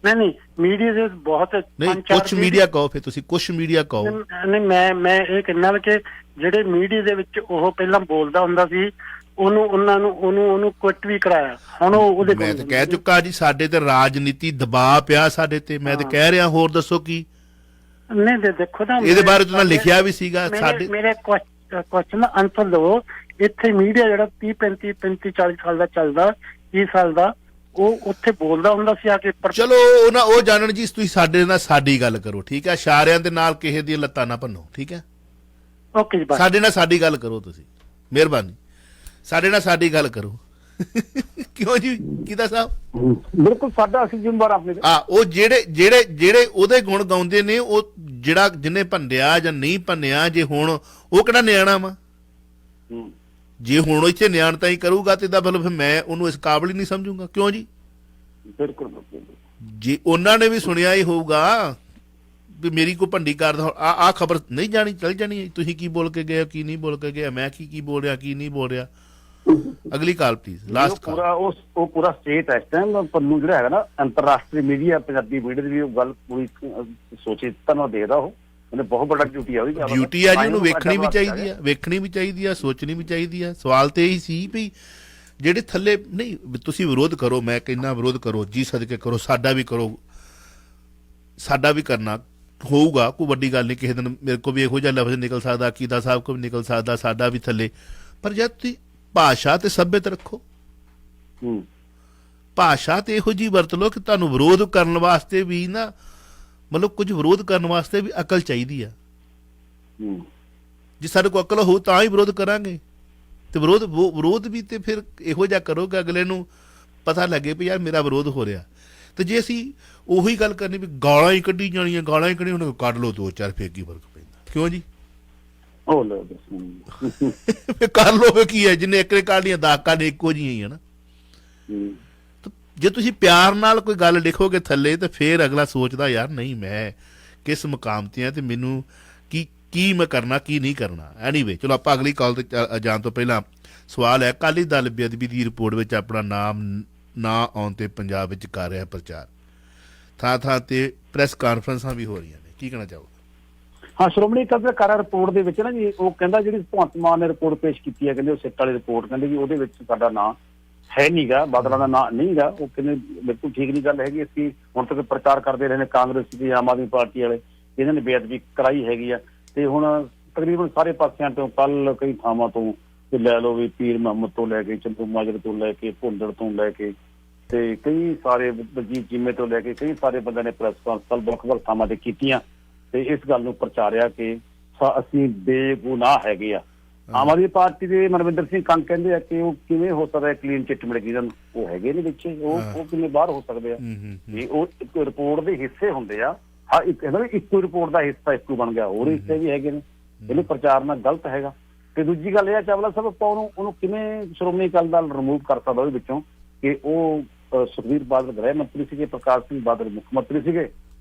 ਨਹੀਂ, ਮੀਡੀਆ ਦੇ ਬਹੁਤ ਨਹੀਂ, ਕੁਛ ਮੀਡੀਆ ਕਹੋ ਫਿਰ ਤੁਸੀਂ, ਕੁਛ ਮੀਡੀਆ ਕਹੋ। ਨਹੀਂ, ਮੈਂ ਇਹ ਕਹਿੰਦਾ ਕਿ ਜਿਹੜੇ ਮੀਡੀਆ ਦੇ ਵਿੱਚ ਉਹ ਪਹਿਲਾਂ ਬੋਲਦਾ ਹੁੰਦਾ ਸੀ, ਉਹਨੂੰ ਕੁਇਟ ਵੀ ਕਰਾਇਆ। ਹੁਣ ਉਹਦੇ ਮੈਂ ਤਾਂ ਕਹਿ ਚੁੱਕਾ ਜੀ, ਸਾਡੇ ਤੇ ਰਾਜਨੀਤੀ ਦਬਾਅ ਪਿਆ ਸਾਡੇ ਤੇ। ਮੈਂ ਤਾਂ ਕਹਿ ਰਿਹਾ, ਹੋਰ ਦੱਸੋ ਕੀ। ਨਹੀਂ ਦੇਖੋ ਨਾ, ਇਹਦੇ ਬਾਰੇ ਤੁਸੀਂ ਲਿਖਿਆ ਵੀ ਸੀਗਾ ਸਾਡੇ। ਮੇਰੇ ਕੁਐਸਚਨ ਦਾ ਆਨਸਰ ਦਿਓ। ਇੱਥੇ ਮੀਡੀਆ ਜਿਹੜਾ 30-35-40 ਸਾਲ ਦਾ ਚੱਲਦਾ, 30 ਸਾਲ ਦਾ, ਉਹ ਉੱਥੇ ਬੋਲਦਾ ਹੁੰਦਾ ਸੀ ਆ ਕੇ। ਚਲੋ ਉਹ ਜਾਣਨ ਜੀ, ਤੁਸੀਂ ਸਾਡੇ ਨਾਲ ਸਾਡੀ ਗੱਲ ਕਰੋ, ਠੀਕ ਹੈ। ਇਸ਼ਾਰਿਆਂ ਦੇ ਨਾਲ ਕਿਸੇ ਦੀਆਂ ਲੱਤਾਂ ਨਾ ਭੰਨੋ, ਠੀਕ ਹੈ। ਓਕੇ ਜੀ, ਸਾਡੇ ਨਾਲ ਸਾਡੀ ਗੱਲ ਕਰੋ ਤੁਸੀਂ, ਮਿਹਰਬਾਨੀ। ਸਾਡੇ ਨਾਲ ਸਾਡੀ ਗੱਲ ਕਰੋ। ਕਿਉਂ ਜੀ ਕਿਦਾ ਸਾਹਿਬ? ਬਿਲਕੁਲ, ਸਾਡਾ ਅਸੀਂ ਜ਼ਿੰਮੇਵਾਰ ਆਪਣੇ। ਉਹ ਜਿਹੜੇ ਉਹਦੇ ਗੁਣ ਗਾਉਂਦੇ ਨੇ, ਉਹ ਜਿਹੜਾ ਜਿਹਨੇ ਭੰਨਿਆ ਜਾਂ ਨਹੀਂ ਭੰਨਿਆ, ਜੇ ਹੁਣ ਉਹ ਕਿਹੜਾ ਨਿਆਣਾ ਵਾ। ਜੇ ਹੁਣ ਇੱਥੇ ਨਿਆਣਤਾ ਹੀ ਕਰੂਗਾ ਤੇ ਦਾ ਮਤਲਬ ਮੈਂ ਉਹਨੂੰ ਇਸ ਕਾਬਲ ਹੀ ਨਹੀਂ ਸਮਝੂਗਾ। ਕਿਉਂ ਜੀ? ਬਿਲਕੁਲ। ਜੇ ਉਹਨਾਂ ਨੇ ਵੀ ਸੁਣਿਆ ਹੀ ਹੋਊਗਾ ਵੀ ਮੇਰੀ ਕੋਈ ਭੰਡੀ ਕਰਦਾ, ਆ ਖਬਰ ਨਹੀਂ ਜਾਣੀ, ਚੱਲ ਜਾਣੀ ਤੁਸੀਂ ਕੀ ਬੋਲ ਕੇ ਗਏ, ਕੀ ਨਹੀਂ ਬੋਲ ਕੇ ਗਏ, ਮੈਂ ਕੀ ਬੋਲ ਰਿਹਾ, ਕੀ ਨਹੀਂ ਬੋਲ ਰਿਹਾ। ਅਗਲੀ ਕਾਲ ਪਲੀਜ਼, ਲਾਸਟ ਕਾਲ। ਉਹ ਪੂਰਾ ਸਟੇਟ ਇਸ ਟਾਈਮ ਪੰਨੂ ਜਿਹੜਾ ਹੈਗਾ ਨਾ, ਅੰਤਰਰਾਸ਼ਟਰੀ ਮੀਡੀਆ, ਪੰਜਾਬੀ ਮੀਡੀਆ ਦੀ ਵੀ ਉਹ ਗੱਲ ਪੂਰੀ ਸੋਚੀ ਤਰ੍ਹਾਂ ਦੇਖਦਾ ਉਹ। ਉਹਨੇ ਬਹੁਤ ਵੱਡਾ ਡਿਊਟੀ ਆ ਉਹਦੀ। ਡਿਊਟੀ ਆ ਜੀ, ਉਹਨੂੰ ਵੇਖਣੀ ਵੀ ਚਾਹੀਦੀ ਆ, ਵੇਖਣੀ ਵੀ ਚਾਹੀਦੀ ਆ, ਸੋਚਣੀ ਵੀ ਚਾਹੀਦੀ ਆ। ਸਵਾਲ ਤੇ ਇਹੀ ਸੀ ਵੀ ਜਿਹੜੇ ਥੱਲੇ ਨਹੀਂ, ਤੁਸੀਂ ਵਿਰੋਧ ਕਰੋ, ਮੈਂ ਕਹਿੰਦਾ ਵਿਰੋਧ ਕਰੋ ਜੀ, ਸਦਕੇ ਕਰੋ, ਸਾਡਾ ਵੀ ਕਰੋ, ਸਾਡਾ ਵੀ ਕਰਨਾ ਹੋਊਗਾ, ਕੋਈ ਵੱਡੀ ਗੱਲ ਨਹੀਂ। ਕਿਸੇ ਦਿਨ ਮੇਰੇ ਕੋਲ ਵੀ ਇਹੋ ਜਿਹਾ ਲਫ਼ਜ਼ ਨਿਕਲ ਸਕਦਾ, ਕੀਦਾ ਸਾਹਿਬ ਕੋਲ ਵੀ ਨਿਕਲ ਸਕਦਾ, ਸਾਡਾ ਵੀ ਥੱਲੇ। ਪਰ ਜਦ ਤੁਸੀਂ ਭਾਸ਼ਾ ਤੇ ਸੱਭਿਅਤ ਰੱਖੋ, ਭਾਸ਼ਾ ਤੇ ਇਹੋ ਜਿਹੀ ਵਰਤ ਲਓ ਕਿ ਤੁਹਾਨੂੰ ਵਿਰੋਧ ਕਰਨ ਵਾਸਤੇ ਵੀ ਨਾ, ਮਤਲਬ ਕੁਝ ਵਿਰੋਧ ਕਰਨ ਵਾਸਤੇ ਵੀ ਅਕਲ ਚਾਹੀਦੀ ਆ। ਜੇ ਸਾਡੇ ਕੋਲ ਅਕਲ ਹੋਊ ਤਾਂ ਹੀ ਵਿਰੋਧ ਕਰਾਂਗੇ। ਤੇ ਵਿਰੋਧ ਵੀ ਤੇ ਫਿਰ ਇਹੋ ਜਿਹਾ ਕਰੋ ਕਿ ਅਗਲੇ ਨੂੰ ਪਤਾ ਲੱਗੇ ਵੀ ਯਾਰ ਮੇਰਾ ਵਿਰੋਧ ਹੋ ਰਿਹਾ। ਤੇ ਜੇ ਅਸੀਂ ਉਹੀ ਗੱਲ ਕਰਨੀ ਵੀ ਗਾਲਾਂ ਹੀ ਕੱਢੀ ਜਾਣੀਆਂ, ਗਾਲਾਂ ਹੀ ਕੱਢੀ, ਹੁਣ ਕੱਢ ਲਓ 2-4, ਫੇਰ ਕੀ ਫਰਕ ਪੈਂਦਾ? ਕਿਉਂ ਜੀ? ਕਰ ਲਓ ਫੇ ਕੀ ਹੈ, ਜਿੰਨੇ ਇੱਕ ਨੇ ਕੱਢ ਲੀਆਂ 10 ਕੱਢ ਇੱਕੋ ਜਿਹੀਆਂ ਹੀ ਹੈ ਨਾ। ਜੇ ਤੁਸੀਂ ਪਿਆਰ ਨਾਲ ਕੋਈ ਗੱਲ ਲਿਖੋਗੇ ਥੱਲੇ, ਤੇ ਫੇਰ ਅਗਲਾ ਸੋਚਦਾ ਯਾਰ ਨਹੀਂ ਮੈਂ ਕਿਸ ਮੁਕਾਮ ਤੇ ਆ, ਤੇ ਮੈਨੂੰ ਕੀ ਮੈਂ ਕਰਨਾ, ਕੀ ਨਹੀਂ ਕਰਨਾ। ਐਨੀਵੇ ਚਲੋ ਆਪਾਂ ਅਗਲੀ ਕਾਲ ਤੇ ਜਾਣ ਤੋਂ ਪਹਿਲਾਂ ਸਵਾਲ ਹੈ, ਅਕਾਲੀ ਦਲ ਬੇਅਦਬੀ ਦੀ ਰਿਪੋਰਟ ਵਿੱਚ ਆਪਣਾ ਨਾਮ ਨਾ ਆਉਣ ਤੇ ਪੰਜਾਬ ਵਿੱਚ ਕਰ ਰਿਹਾ ਪ੍ਰਚਾਰ, ਥਾਂ ਤੇ ਪ੍ਰੈਸ ਕਾਨਫਰੰਸਾਂ ਵੀ ਹੋ ਰਹੀਆਂ ਨੇ, ਕੀ ਕਹਿਣਾ ਚਾਹੋਗੇ? ਹਾਂ, ਸ਼੍ਰੋਮਣੀ ਅਕਾਲੀ ਦਲ ਕਾਰਾ ਰਿਪੋਰਟ ਦੇ ਵਿੱਚ ਨਾ ਜੀ, ਉਹ ਕਹਿੰਦਾ ਜਿਹੜੀ ਭਗਵੰਤ ਮਾਨ ਨੇ ਰਿਪੋਰਟ ਪੇਸ਼ ਕੀਤੀ ਹੈ, ਕਹਿੰਦੇ ਉਹ ਸਿੱਟ ਵਾਲੀ ਰਿਪੋਰਟ, ਕਹਿੰਦੇ ਵੀ ਉਹਦੇ ਵਿੱਚ ਸਾਡਾ ਨਾਂ ਹੈ ਨਹੀਂਗਾ, ਬਾਦਲਾਂ ਦਾ ਨਾਂ ਨਹੀਂਗਾ। ਉਹ ਕਹਿੰਦੇ ਬਿਲਕੁਲ ਠੀਕ ਨਹੀਂ ਗੱਲ ਹੈਗੀ। ਅਸੀਂ ਹੁਣ ਤੱਕ ਪ੍ਰਚਾਰ ਕਰਦੇ ਰਹੇ ਨੇ, ਕਾਂਗਰਸ ਦੀ, ਆਮ ਆਦਮੀ ਪਾਰਟੀ ਵਾਲੇ, ਇਹਨਾਂ ਨੇ ਬੇਅਦਬੀ ਕਰਾਈ ਹੈਗੀ ਆ। ਤੇ ਹੁਣ ਤਕਰੀਬਨ ਸਾਰੇ ਪਾਸਿਆਂ ਤੋਂ, ਕੱਲ ਕਈ ਥਾਵਾਂ ਤੋਂ, ਤੇ ਲੈ ਲਓ ਵੀ ਪੀਰ ਮੁਹੰਮਦ ਤੋਂ ਲੈ ਕੇ, ਚੰਦੂ ਮਾਜਰੇ ਤੋਂ ਲੈ ਕੇ, ਭੁੰਦੜ ਤੋਂ ਲੈ ਕੇ, ਤੇ ਕਈ ਸਾਰੇ ਵਜੀਦ ਚੀਮੇ ਤੋਂ ਲੈ ਕੇ ਕਈ ਸਾਰੇ ਬੰਦਿਆਂ ਨੇ ਪ੍ਰੈਸ ਕਾਨਫਰੰਸ ਵੱਖ-ਵੱਖ ਥਾਵਾਂ ਤੇ ਕੀਤੀਆਂ ਤੇ ਇਸ ਗੱਲ ਨੂੰ ਪ੍ਰਚਾਰਿਆ ਕਿ ਅਸੀਂ ਬੇਗੁਨਾਹ ਹੈਗੇ ਆ। ਆਮ ਆਦਮੀ ਪਾਰਟੀ ਦੇ ਮਨਵਿੰਦਰ ਸਿੰਘ ਕੰਗ ਕਹਿੰਦੇ ਆ ਕਿ ਉਹ ਕਿਵੇਂ ਹੋ ਸਕਦਾ ਕਲੀਨ ਚਿੱਟ ਮਿਲ ਗਈ, ਉਹ ਹੈਗੇ ਨੇ ਵਿੱਚ, ਉਹ ਕਿਵੇਂ ਬਾਹਰ ਹੋ ਸਕਦੇ ਆ? ਇਹ ਉਹ ਇੱਕ ਰਿਪੋਰਟ ਦੇ ਹਿੱਸੇ ਹੁੰਦੇ ਆ। ਹਾਂ, ਇੱਕ ਕਹਿੰਦਾ ਵੀ ਇੱਕੋ ਰਿਪੋਰਟ ਦਾ ਹਿੱਸਾ ਇੱਕੋ ਬਣ ਗਿਆ, ਹੋਰ ਹਿੱਸੇ ਵੀ ਹੈਗੇ ਨੇ। ਇਹਨੂੰ ਪ੍ਰਚਾਰਨਾ ਗਲਤ ਹੈਗਾ। ਤੇ ਦੂਜੀ ਗੱਲ ਇਹ ਆ, ਚਾਵਲਾ ਸਾਹਿਬ ਆਪਾਂ ਉਹਨੂੰ ਕਿਵੇਂ ਸ਼੍ਰੋਮਣੀ ਅਕਾਲੀ ਦਲ ਰਿਮੂਵ ਕਰ ਸਕਦਾ ਉਹਦੇ ਵਿੱਚੋਂ, ਕਿ ਉਹ ਸੁਖਬੀਰ ਬਾਦਲ ਗ੍ਰਹਿ ਮੰਤਰੀ ਸੀਗੇ, ਪ੍ਰਕਾਸ਼ ਸਿੰਘ ਬਾਦਲ ਮੁੱਖ ਮੰਤਰੀ ਸੀਗੇ,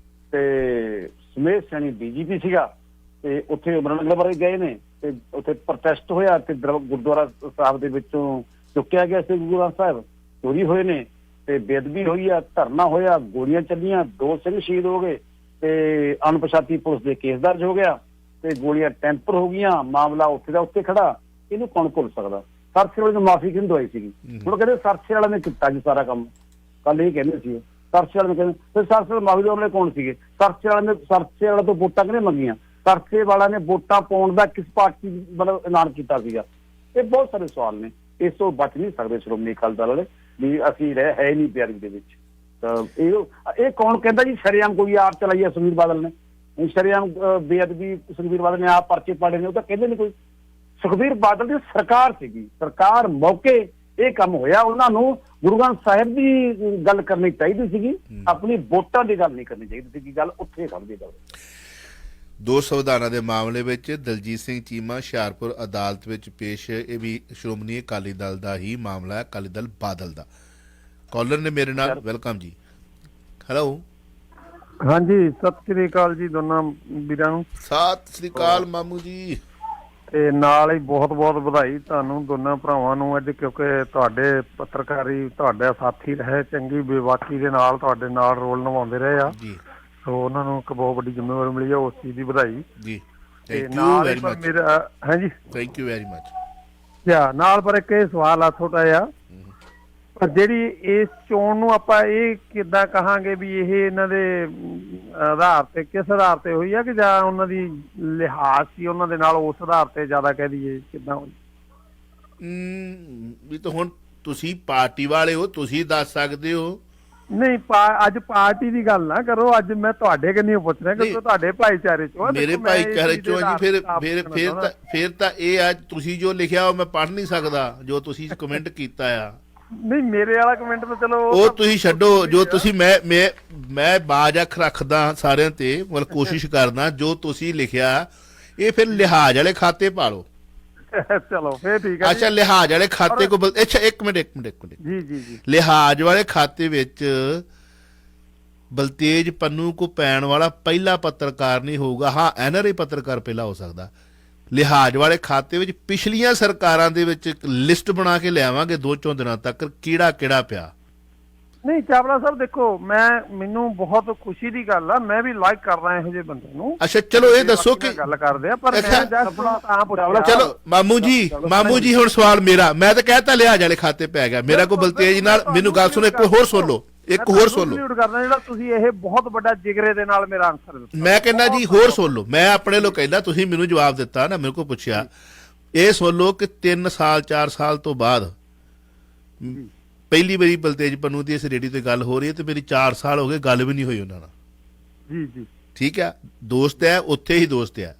ਤੇ ਸੁਮੇਧ ਸੈਣੀ DGP ਸੀਗਾ, ਤੇ ਉੱਥੇ ਅਮਰਨਗਰ ਬਾਰੇ ਗਏ ਨੇ, ਤੇ ਉੱਥੇ ਪ੍ਰੋਟੈਸਟ ਹੋਇਆ, ਤੇ ਗੁਰਦੁਆਰਾ ਸਾਹਿਬ ਦੇ ਵਿੱਚੋਂ ਚੁੱਕਿਆ ਗਿਆ ਸੀ ਗੁਰੂ ਗ੍ਰੰਥ ਸਾਹਿਬ, ਚੋਰੀ ਹੋਏ ਨੇ, ਤੇ ਬੇਅਦਬੀ ਹੋਈ ਆ, ਧਰਨਾ ਹੋਇਆ, ਗੋਲੀਆਂ ਚੱਲੀਆਂ, 2 ਸਿੰਘ ਸ਼ਹੀਦ ਹੋ ਗਏ, ਤੇ ਅਣਪਛਾਤੀ ਪੁਲਿਸ ਦੇ ਕੇਸ ਦਰਜ ਹੋ ਗਿਆ, ਤੇ ਗੋਲੀਆਂ ਟੈਂਪਰ ਹੋ ਗਈਆਂ, ਮਾਮਲਾ ਉੱਥੇ ਦਾ ਉੱਥੇ ਖੜਾ। ਇਹਨੂੰ ਕੌਣ ਭੁੱਲ ਸਕਦਾ? ਸਰਸੇ ਵਾਲੇ ਨੂੰ ਮਾਫੀ ਕਿਹਨੂੰ ਦਵਾਈ ਸੀਗੀ? ਹੁਣ ਕਹਿੰਦੇ ਸਰਸੇ ਵਾਲਿਆਂ ਨੇ ਕੀਤਾ ਜੀ ਸਾਰਾ ਕੰਮ, ਕੱਲ ਇਹ ਕਹਿੰਦੇ ਸੀ ਸਰਸੇ ਵਾਲੇ ਨੇ, ਕਹਿੰਦੇ ਫਿਰ ਸਰਸੇ ਵਾਲੇ ਮਾਫੀ ਦੇਣ ਵਾਲੇ ਕੌਣ ਸੀਗੇ? ਸਰਸੇ ਵਾਲੇ ਤੋਂ ਵੋਟਾਂ ਕਿਹਨੇ ਮੰਗੀਆਂ? ਸਰਸੇ ਵਾਲਿਆਂ ਨੇ ਵੋਟਾਂ ਪਾਉਣ ਦਾ ਕਿਸ ਪਾਰਟੀ ਮਤਲਬ ਐਲਾਨ ਕੀਤਾ ਸੀਗਾ? ਇਹ ਬਹੁਤ ਸਾਰੇ ਸਵਾਲ ਨੇ, ਇਸ ਤੋਂ ਬਚ ਨਹੀਂ ਸਕਦੇ ਸ਼੍ਰੋਮਣੀ ਅਕਾਲੀ ਦਲ ਵਾਲੇ ਵੀ ਅਸੀਂ ਹੈ ਨਹੀਂ ਬੇਅਦਬੀ ਦੇ ਵਿੱਚ। ਤਾਂ ਇਹ ਕੌਣ ਕਹਿੰਦਾ ਜੀ ਸ਼ਰੇਆਮ ਕੋਈ ਆਪ ਚਲਾਈ ਹੈ ਸੁਖਬੀਰ ਬਾਦਲ ਨੇ? ਸ਼ਰੇਆਮ ਬੇਅਦਬੀ ਸੁਖਬੀਰ ਬਾਦਲ ਨੇ ਆਪ ਪਰਚੇ ਪਾੜੇ ਨੇ, ਉਹ ਤਾਂ ਕਹਿੰਦੇ ਨਹੀਂ ਕੋਈ। ਸੁਖਬੀਰ ਬਾਦਲ ਦੀ ਸਰਕਾਰ ਸੀਗੀ, ਸਰਕਾਰ ਮੌਕੇ ਇਹ ਕੰਮ ਹੋਇਆ। ਉਹਨਾਂ ਨੂੰ ਗੁਰੂ ਗ੍ਰੰਥ ਸਾਹਿਬ ਦੀ ਗੱਲ ਕਰਨੀ ਚਾਹੀਦੀ ਸੀਗੀ, ਆਪਣੀ ਵੋਟਾਂ ਦੀ ਗੱਲ ਨਹੀਂ ਕਰਨੀ ਚਾਹੀਦੀ ਸੀਗੀ। ਗੱਲ ਉੱਥੇ ਸਮਝੀ ਜਾਵੇ। 2 ਸੰਵਿਧਾਨਾਂ ਦੇ ਮਾਮਲੇ ਵਿੱਚ ਦਲਜੀਤ ਸਿੰਘ ਚੀਮਾ ਹੁਸ਼ਿਆਰਪੁਰ ਅਦਾਲਤ ਵਿੱਚ ਪੇਸ਼, ਇਹ ਵੀ ਸ਼੍ਰੋਮਣੀ ਅਕਾਲੀ ਦਲ ਦਾ ਹੀ ਮਾਮਲਾ ਹੈ, ਅਕਾਲੀ ਦਲ ਬਾਦਲ ਦਾ। ਕਾਲਰ ਨੇ ਮੇਰੇ ਨਾਲ, ਵੈਲਕਮ ਜੀ। ਹੈਲੋ, ਹਾਂਜੀ, ਸਤਿ ਸ੍ਰੀ ਅਕਾਲ ਜੀ ਦੋਨਾਂ ਵੀਰਾਂ ਨੂੰ। ਸਤਿ ਸ੍ਰੀ ਅਕਾਲ ਮਾਮੂ ਜੀ। ਤੇ ਨਾਲ ਹੀ ਬਹੁਤ ਬਹੁਤ ਵਧਾਈ ਤੁਹਾਨੂੰ ਦੋਨਾਂ ਭਰਾਵਾਂ ਨੂੰ ਅੱਜ, ਕਿਉਂਕਿ ਤੁਹਾਡੇ ਪੱਤਰਕਾਰੀ ਤੁਹਾਡਾ ਸਾਥੀ ਰਹੇ, ਚੰਗੀ ਬੇਬਾਕੀ ਦੇ ਨਾਲ ਤੁਹਾਡੇ ਨਾਲ ਰੋਲ ਨਿਭਾਉਂਦੇ ਰਹੇ ਆ ਜੀ, ਸੋ ਉਹਨਾਂ ਨੂੰ ਇੱਕ ਬਹੁਤ ਵੱਡੀ ਜ਼ਿੰਮੇਵਾਰੀ ਮਿਲੀ ਆ, ਉਸ ਚੀਜ਼ ਦੀ ਵਧਾਈ ਜੀ। ਤੇ ਨਾਲ ਮੇਰਾ ਹਾਂਜੀ, ਥੈਂਕ ਯੂ ਵੈਰੀ ਮਚ। ਨਾਲ ਪਰ ਇੱਕ ਇਹ ਸਵਾਲ ਆ ਛੋਟਾ ਜਿਹਾ, ਪਰ ਜਿਹੜੀ ਇਸ ਚੋਣ ਨੂੰ ਆਪਾਂ ਇਹ ਕਿੱਦਾਂ ਕਹਾਂਗੇ ਵੀ ਇਹ ਇਹਨਾਂ ਦੇ ਆਧਾਰ ਤੇ, ਕਿਸ ਆਧਾਰ ਤੇ ਹੋਈ ਆ, ਕਿ ਜਾਂ ਉਹਨਾਂ ਦੀ ਲਿਹਾਜ਼ ਸੀ ਉਹਨਾਂ ਦੇ ਨਾਲ, ਉਸ ਆਧਾਰ ਤੇ ਜ਼ਿਆਦਾ ਕਹਿ ਦਈਏ ਕਿੱਦਾਂ ਹੋਈ? ਵੀ ਤਾਂ ਹੁਣ ਤੁਸੀਂ ਪਾਰਟੀ ਵਾਲੇ ਹੋ, ਤੁਸੀਂ ਦੱਸ ਸਕਦੇ ਹੋ। ਨਹੀਂ, ਅੱਜ ਪਾਰਟੀ ਦੀ ਗੱਲ ਨਾ ਕਰੋ, ਅੱਜ ਮੈਂ ਤੁਹਾਡੇ ਕੰਨੀ ਪੁੱਛ ਰਿਹਾ ਕਿ ਤੁਹਾਡੇ ਭਾਈਚਾਰੇ ਚੋਂ। ਮੇਰੇ ਭਾਈਚਾਰੇ ਚੋਂ ਜੀ। ਫਿਰ ਤਾਂ ਇਹ ਆ, ਤੁਸੀਂ ਜੋ ਲਿਖਿਆ ਉਹ ਮੈਂ ਪੜ੍ਹ ਨਹੀਂ ਸਕਦਾ, ਜੋ ਤੁਸੀਂ ਕਮੈਂਟ ਕੀਤਾ ਆ। ਨਹੀਂ, ਮੇਰੇ ਵਾਲਾ ਕਮੈਂਟ ਤਾਂ ਚਲੋ ਉਹ ਤੁਸੀਂ ਛੱਡੋ, ਜੋ ਤੁਸੀਂ ਮੈਂ ਬਾਜ ਅੱਖ ਰੱਖਦਾ ਸਾਰਿਆਂ ਤੇ, ਮਤਲਬ ਕੋਸ਼ਿਸ਼ ਕਰਦਾ, ਜੋ ਤੁਸੀਂ ਲਿਖਿਆ ਇਹ ਫਿਰ ਲਿਹਾਜ਼ ਵਾਲੇ ਖਾਤੇ ਪਾ ਲਓ। ਚਲੋ ਫਿਰ ਠੀਕ ਹੈ। ਅੱਛਾ, ਲਿਹਾਜ਼ ਵਾਲੇ ਖਾਤੇ ਕੋ, ਅੱਛਾ ਇੱਕ ਮਿੰਟ ਜੀ, ਲਿਹਾਜ਼ ਵਾਲੇ ਖਾਤੇ ਵਿੱਚ ਬਲਤੇਜ ਪੰਨੂ ਕੋ ਪੈਣ ਵਾਲਾ ਪਹਿਲਾ ਪੱਤਰਕਾਰ ਨਹੀਂ ਹੋਊਗਾ। ਹਾਂ, NRI ਪੱਤਰਕਾਰ ਪਹਿਲਾਂ ਹੋ ਸਕਦਾ। ਲਿਹਾਜ਼ ਵਾਲੇ ਖਾਤੇ ਵਿੱਚ ਪਿਛਲੀਆਂ ਸਰਕਾਰਾਂ ਦੇ ਵਿੱਚ ਇੱਕ ਲਿਸਟ ਬਣਾ ਕੇ ਲਿਆਵਾਂਗੇ 2-4 ਦਿਨਾਂ ਤੱਕ, ਕਿਹੜਾ ਪਿਆ। ਨਹੀਂ ਚਾਵਲਾ ਸਾਹਿਬ ਦੇਖੋ ਮੈਨੂੰ ਬਹੁਤ ਖੁਸ਼ੀ ਦੀ ਗੱਲ ਆ, ਮੈਂ ਵੀ ਲਾਈਕ ਕਰਦਾ ਇਹੋ ਜਿਹੇ ਬੰਦੇ ਨੂੰ। ਅੱਛਾ ਚਲੋ ਇਹ ਦੱਸੋ ਕਿ ਗੱਲ ਕਰਦੇ ਆ, ਪਰ ਮੈਂ ਜਸਟ ਤਾਂ ਪੁੱਛਿਆ। ਚਲੋ ਮਾਮੂ ਜੀ ਹੁਣ ਸਵਾਲ ਮੇਰਾ, ਮੈਂ ਤਾਂ ਕਹਿਤਾ ਲਿਹਾਜ਼ ਵਾਲੇ ਖਾਤੇ ਪੈ ਗਿਆ ਮੇਰਾ। ਕੋਈ ਬਲਤੇਜ ਨਾਲ ਮੈਨੂੰ ਗੱਲ ਸੁਣੋ, ਇੱਕ ਹੋਰ ਸੁਣ ਲਓ, ਇੱਕ ਹੋਰ ਸੁਣ ਲਓ। ਕਰਦਾ ਜਿਹੜਾ ਤੁਸੀਂ ਇਹ ਬਹੁਤ ਵੱਡਾ ਜਿਗਰੇ ਦੇ ਨਾਲ ਮੇਰਾ ਆਨਸਰ ਦਿੱਤਾ, ਮੈਂ ਕਹਿੰਦਾ ਜੀ ਹੋਰ ਸੁਣ ਲਓ। ਮੈਂ ਆਪਣੇ ਲੋ ਕਹਿੰਦਾ, ਤੁਸੀਂ ਮੈਨੂੰ ਜਵਾਬ ਦਿੱਤਾ ਨਾ, ਮੇਰੇ ਕੋਲ ਪੁੱਛਿਆ। ਇਹ ਸੁਣ ਲਓ ਕਿ 3 ਸਾਲ 4 ਸਾਲ ਤੋਂ ਬਾਅਦ ਪਹਿਲੀ ਵਾਰੀ ਬਲਤੇਜ ਪੰਨੂ ਦੀ ਇਸ ਰੇਡੀਓ ਤੇ ਗੱਲ ਹੋ ਰਹੀ ਹੈ, ਤੇ ਮੇਰੀ 4 ਸਾਲ ਹੋ ਗਏ ਗੱਲ ਵੀ ਨਹੀਂ ਹੋਈ ਉਹਨਾਂ ਨਾਲ। ਜੀ ਠੀਕ ਹੈ, ਦੋਸਤ ਹੈ, ਉੱਥੇ ਹੀ ਦੋਸਤ ਹੈ।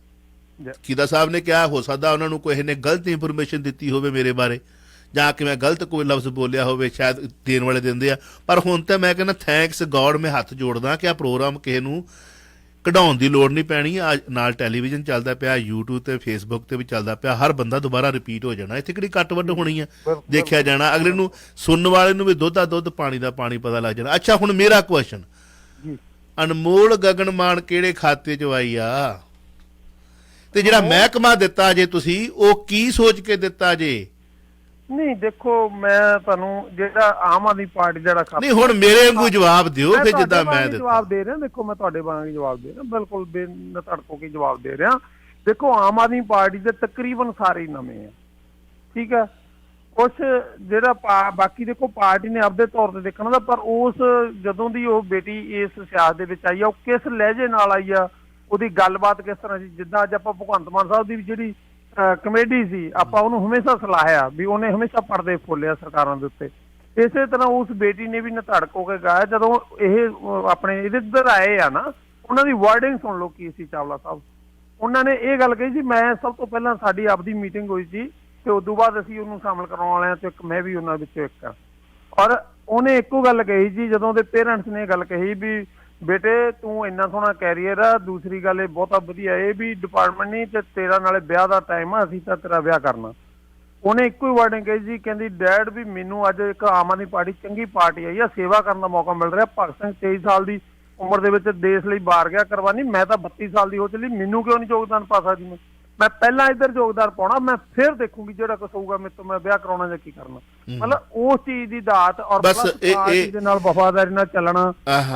ਕੀਦਾ ਸਾਹਿਬ ਨੇ ਕਿਹਾ ਹੋ ਸਕਦਾ ਉਹਨਾਂ ਨੂੰ ਕੋਈ ਨੇ ਗਲਤ ਇਨਫੋਰਮੇਸ਼ਨ ਦਿੱਤੀ ਹੋਵੇ ਮੇਰੇ ਬਾਰੇ, ਜਾਂ ਕਿ ਮੈਂ ਗਲਤ ਕੋਈ ਲਫ਼ਜ਼ ਬੋਲਿਆ ਹੋਵੇ, ਸ਼ਾਇਦ ਦੇਣ ਵਾਲੇ ਦਿੰਦੇ ਆ। ਪਰ ਹੁਣ ਤਾਂ ਮੈਂ ਕਹਿੰਦਾ ਥੈਂਕਸ ਗੋਡ, ਮੈਂ ਹੱਥ ਜੋੜਦਾ ਕਿ ਆ ਪ੍ਰੋਗਰਾਮ ਕਿਸੇ ਨੂੰ ਕਢਾਉਣ ਦੀ ਲੋੜ ਨਹੀਂ ਪੈਣੀ। ਨਾਲ ਟੈਲੀਵਿਜ਼ਨ ਚੱਲਦਾ ਪਿਆ, YouTube ਤੇ Facebook ਤੇ ਵੀ ਚੱਲਦਾ ਪਿਆ, ਹਰ ਬੰਦਾ ਦੁਬਾਰਾ ਰਿਪੀਟ ਹੋ ਜਾਣਾ। ਇੱਥੇ ਕਿਹੜੀ ਕੱਟ ਵੱਢ ਹੋਣੀ ਆ, ਦੇਖਿਆ ਜਾਣਾ। ਅਗਲੇ ਨੂੰ ਸੁਣਨ ਵਾਲੇ ਨੂੰ ਵੀ ਦੁੱਧ ਦਾ ਦੁੱਧ, ਪਾਣੀ ਦਾ ਪਾਣੀ ਪਤਾ ਲੱਗ ਜਾਣਾ। ਅੱਛਾ ਹੁਣ ਮੇਰਾ ਕੁਐਸਚਨ, ਅਨਮੋਲ ਗਗਨ ਮਾਨ ਕਿਹੜੇ ਖਾਤੇ 'ਚ ਆਈ ਆ, ਤੇ ਜਿਹੜਾ ਮਹਿਕਮਾ ਦਿੱਤਾ ਜੇ ਤੁਸੀਂ, ਉਹ ਕੀ ਸੋਚ ਕੇ ਦਿੱਤਾ ਜੇ? ਨਹੀਂ ਦੇਖੋ, ਮੈਂ ਤੁਹਾਨੂੰ ਜਿਹੜਾ ਆਮ ਆਦਮੀ ਪਾਰਟੀ ਜਿਹੜਾ ਨਹੀਂ ਹੁਣ ਮੇਰੇ ਵਾਂਗੂ ਜਵਾਬ ਦਿਓ ਫਿਰ, ਜਿੱਦਾਂ ਮੈਂ ਦਿੱਤਾ ਜਵਾਬ ਦੇ ਰਿਹਾ। ਦੇਖੋ ਮੈਂ ਤੁਹਾਡੇ ਵਾਂਗ ਜਵਾਬ ਦੇ ਰਿਹਾ, ਬਿਲਕੁਲ ਬੇਨਤੜਕੋ ਕੇ ਜਵਾਬ ਦੇ ਰਿਹਾ। ਦੇਖੋ ਆਮ ਆਦਮੀ ਪਾਰਟੀ ਦੇ ਤਕਰੀਬਨ ਸਾਰੇ ਨਵੇਂ ਆ, ਠੀਕ ਹੈ। ਕੁਛ ਜਿਹੜਾ ਬਾਕੀ ਦੇਖੋ ਪਾਰਟੀ ਨੇ ਆਪਦੇ ਤੌਰ ਤੇ ਦੇਖਣਾ ਦਾ, ਪਰ ਉਸ ਜਦੋਂ ਦੀ ਉਹ ਬੇਟੀ ਇਸ ਸਿਆਸਤ ਦੇ ਵਿੱਚ ਆਈ ਆ, ਉਹ ਕਿਸ ਲਹਿਜੇ ਨਾਲ ਆਈ ਆ, ਉਹਦੀ ਗੱਲਬਾਤ ਕਿਸ ਤਰ੍ਹਾਂ ਸੀ। ਜਿੱਦਾਂ ਅੱਜ ਆਪਾਂ ਭਗਵੰਤ ਮਾਨ ਸਾਹਿਬ ਦੀ ਜਿਹੜੀ ਕਮੇਡੀ ਸੀ, ਆਪਾਂ ਉਹਨੂੰ ਹਮੇਸ਼ਾ ਸਲਾਹਿਆ ਵੀ ਉਹਨੇ ਹਮੇਸ਼ਾ ਪਰਦੇ ਫੋਲਿਆ ਸਰਕਾਰਾਂ ਦੇ ਉੱਤੇ। ਇਸੇ ਤਰ੍ਹਾਂ ਉਸ ਬੇਟੀ ਨੇ ਵੀ ਨਧੜਕ ਹੋ ਕੇ ਗਾਇਆ। ਜਦੋਂ ਇਹ ਆਪਣੇ ਇਹਦੇ ਇੱਧਰ ਆਏ ਆ ਨਾ, ਉਹਨਾਂ ਦੀ ਵਰਡਿੰਗ ਸੁਣ ਲਓ ਕੀ ਸੀ ਚਾਵਲਾ ਸਾਹਿਬ। ਉਹਨਾਂ ਨੇ ਇਹ ਗੱਲ ਕਹੀ ਸੀ, ਮੈਂ ਸਭ ਤੋਂ ਪਹਿਲਾਂ ਸਾਡੀ ਆਪਦੀ ਮੀਟਿੰਗ ਹੋਈ ਸੀ ਤੇ ਉਦੋਂ ਬਾਅਦ ਅਸੀਂ ਉਹਨੂੰ ਸ਼ਾਮਲ ਕਰਾਉਣ ਵਾਲੇ ਹਾਂ, ਤੇ ਇੱਕ ਮੈਂ ਵੀ ਉਹਨਾਂ ਵਿੱਚੋਂ ਇੱਕ ਹਾਂ। ਔਰ ਉਹਨੇ ਇੱਕੋ ਗੱਲ ਕਹੀ ਜੀ, ਜਦੋਂ ਉਹਦੇ ਪੇਰੈਂਟਸ ਨੇ ਇਹ ਗੱਲ ਕਹੀ ਵੀ ਬੇਟੇ ਤੂੰ ਇੰਨਾ ਸੋਹਣਾ ਕੈਰੀਅਰ ਆ, ਦੂਸਰੀ ਗੱਲ ਇਹ ਬਹੁਤਾ ਵਧੀਆ ਇਹ ਵੀ ਡਿਪਾਰਟਮੈਂਟ ਨਹੀਂ ਤੇ ਤੇਰਾ ਨਾਲੇ ਵਿਆਹ ਦਾ ਟਾਈਮ ਆ, ਅਸੀਂ ਤਾਂ ਤੇਰਾ ਵਿਆਹ ਕਰਨਾ। ਉਹਨੇ ਇੱਕੋ ਹੀ ਵਰਡਿੰਗ ਕਹੀ ਜੀ, ਕਹਿੰਦੀ ਡੈਡ ਵੀ ਮੈਨੂੰ ਅੱਜ ਇੱਕ ਆਮ ਆਦਮੀ ਪਾਰਟੀ ਚੰਗੀ ਪਾਰਟੀ ਆਈ ਆ, ਸੇਵਾ ਕਰਨ ਦਾ ਮੌਕਾ ਮਿਲ ਰਿਹਾ। ਭਗਤ ਸਿੰਘ 23 ਸਾਲ ਦੀ ਉਮਰ ਦੇ ਵਿੱਚ ਦੇਸ਼ ਲਈ ਬਾਰ ਗਿਆ ਕੁਰਬਾਨੀ, ਮੈਂ ਤਾਂ 32 ਸਾਲ ਦੀ ਹੋ ਚੱਲੀ, ਮੈਨੂੰ ਕਿਉਂ ਨਹੀਂ ਯੋਗਦਾਨ ਪਾ ਸਕਦੀ? ਮੈਂ ਪਹਿਲਾਂ ਇੱਧਰ ਯੋਗਦਾਨ ਪਾਉਣਾ, ਮੈਂ ਫਿਰ ਦੇਖੂੰਗੀ ਜਿਹੜਾ ਕੁਛ ਹੋਊਗਾ ਮੇਰੇ ਤੋਂ, ਮੈਂ ਵਿਆਹ ਕਰਾਉਣਾ ਜਾਂ ਕੀ ਕਰਨਾ। ਮਤਲਬ ਉਸ ਚੀਜ਼ ਦੀ ਦਾਤ ਔਰ ਪਾਰਟੀ ਦੇ ਨਾਲ ਵਫਾਦਾਰੀ ਨਾਲ ਚੱਲਣਾ,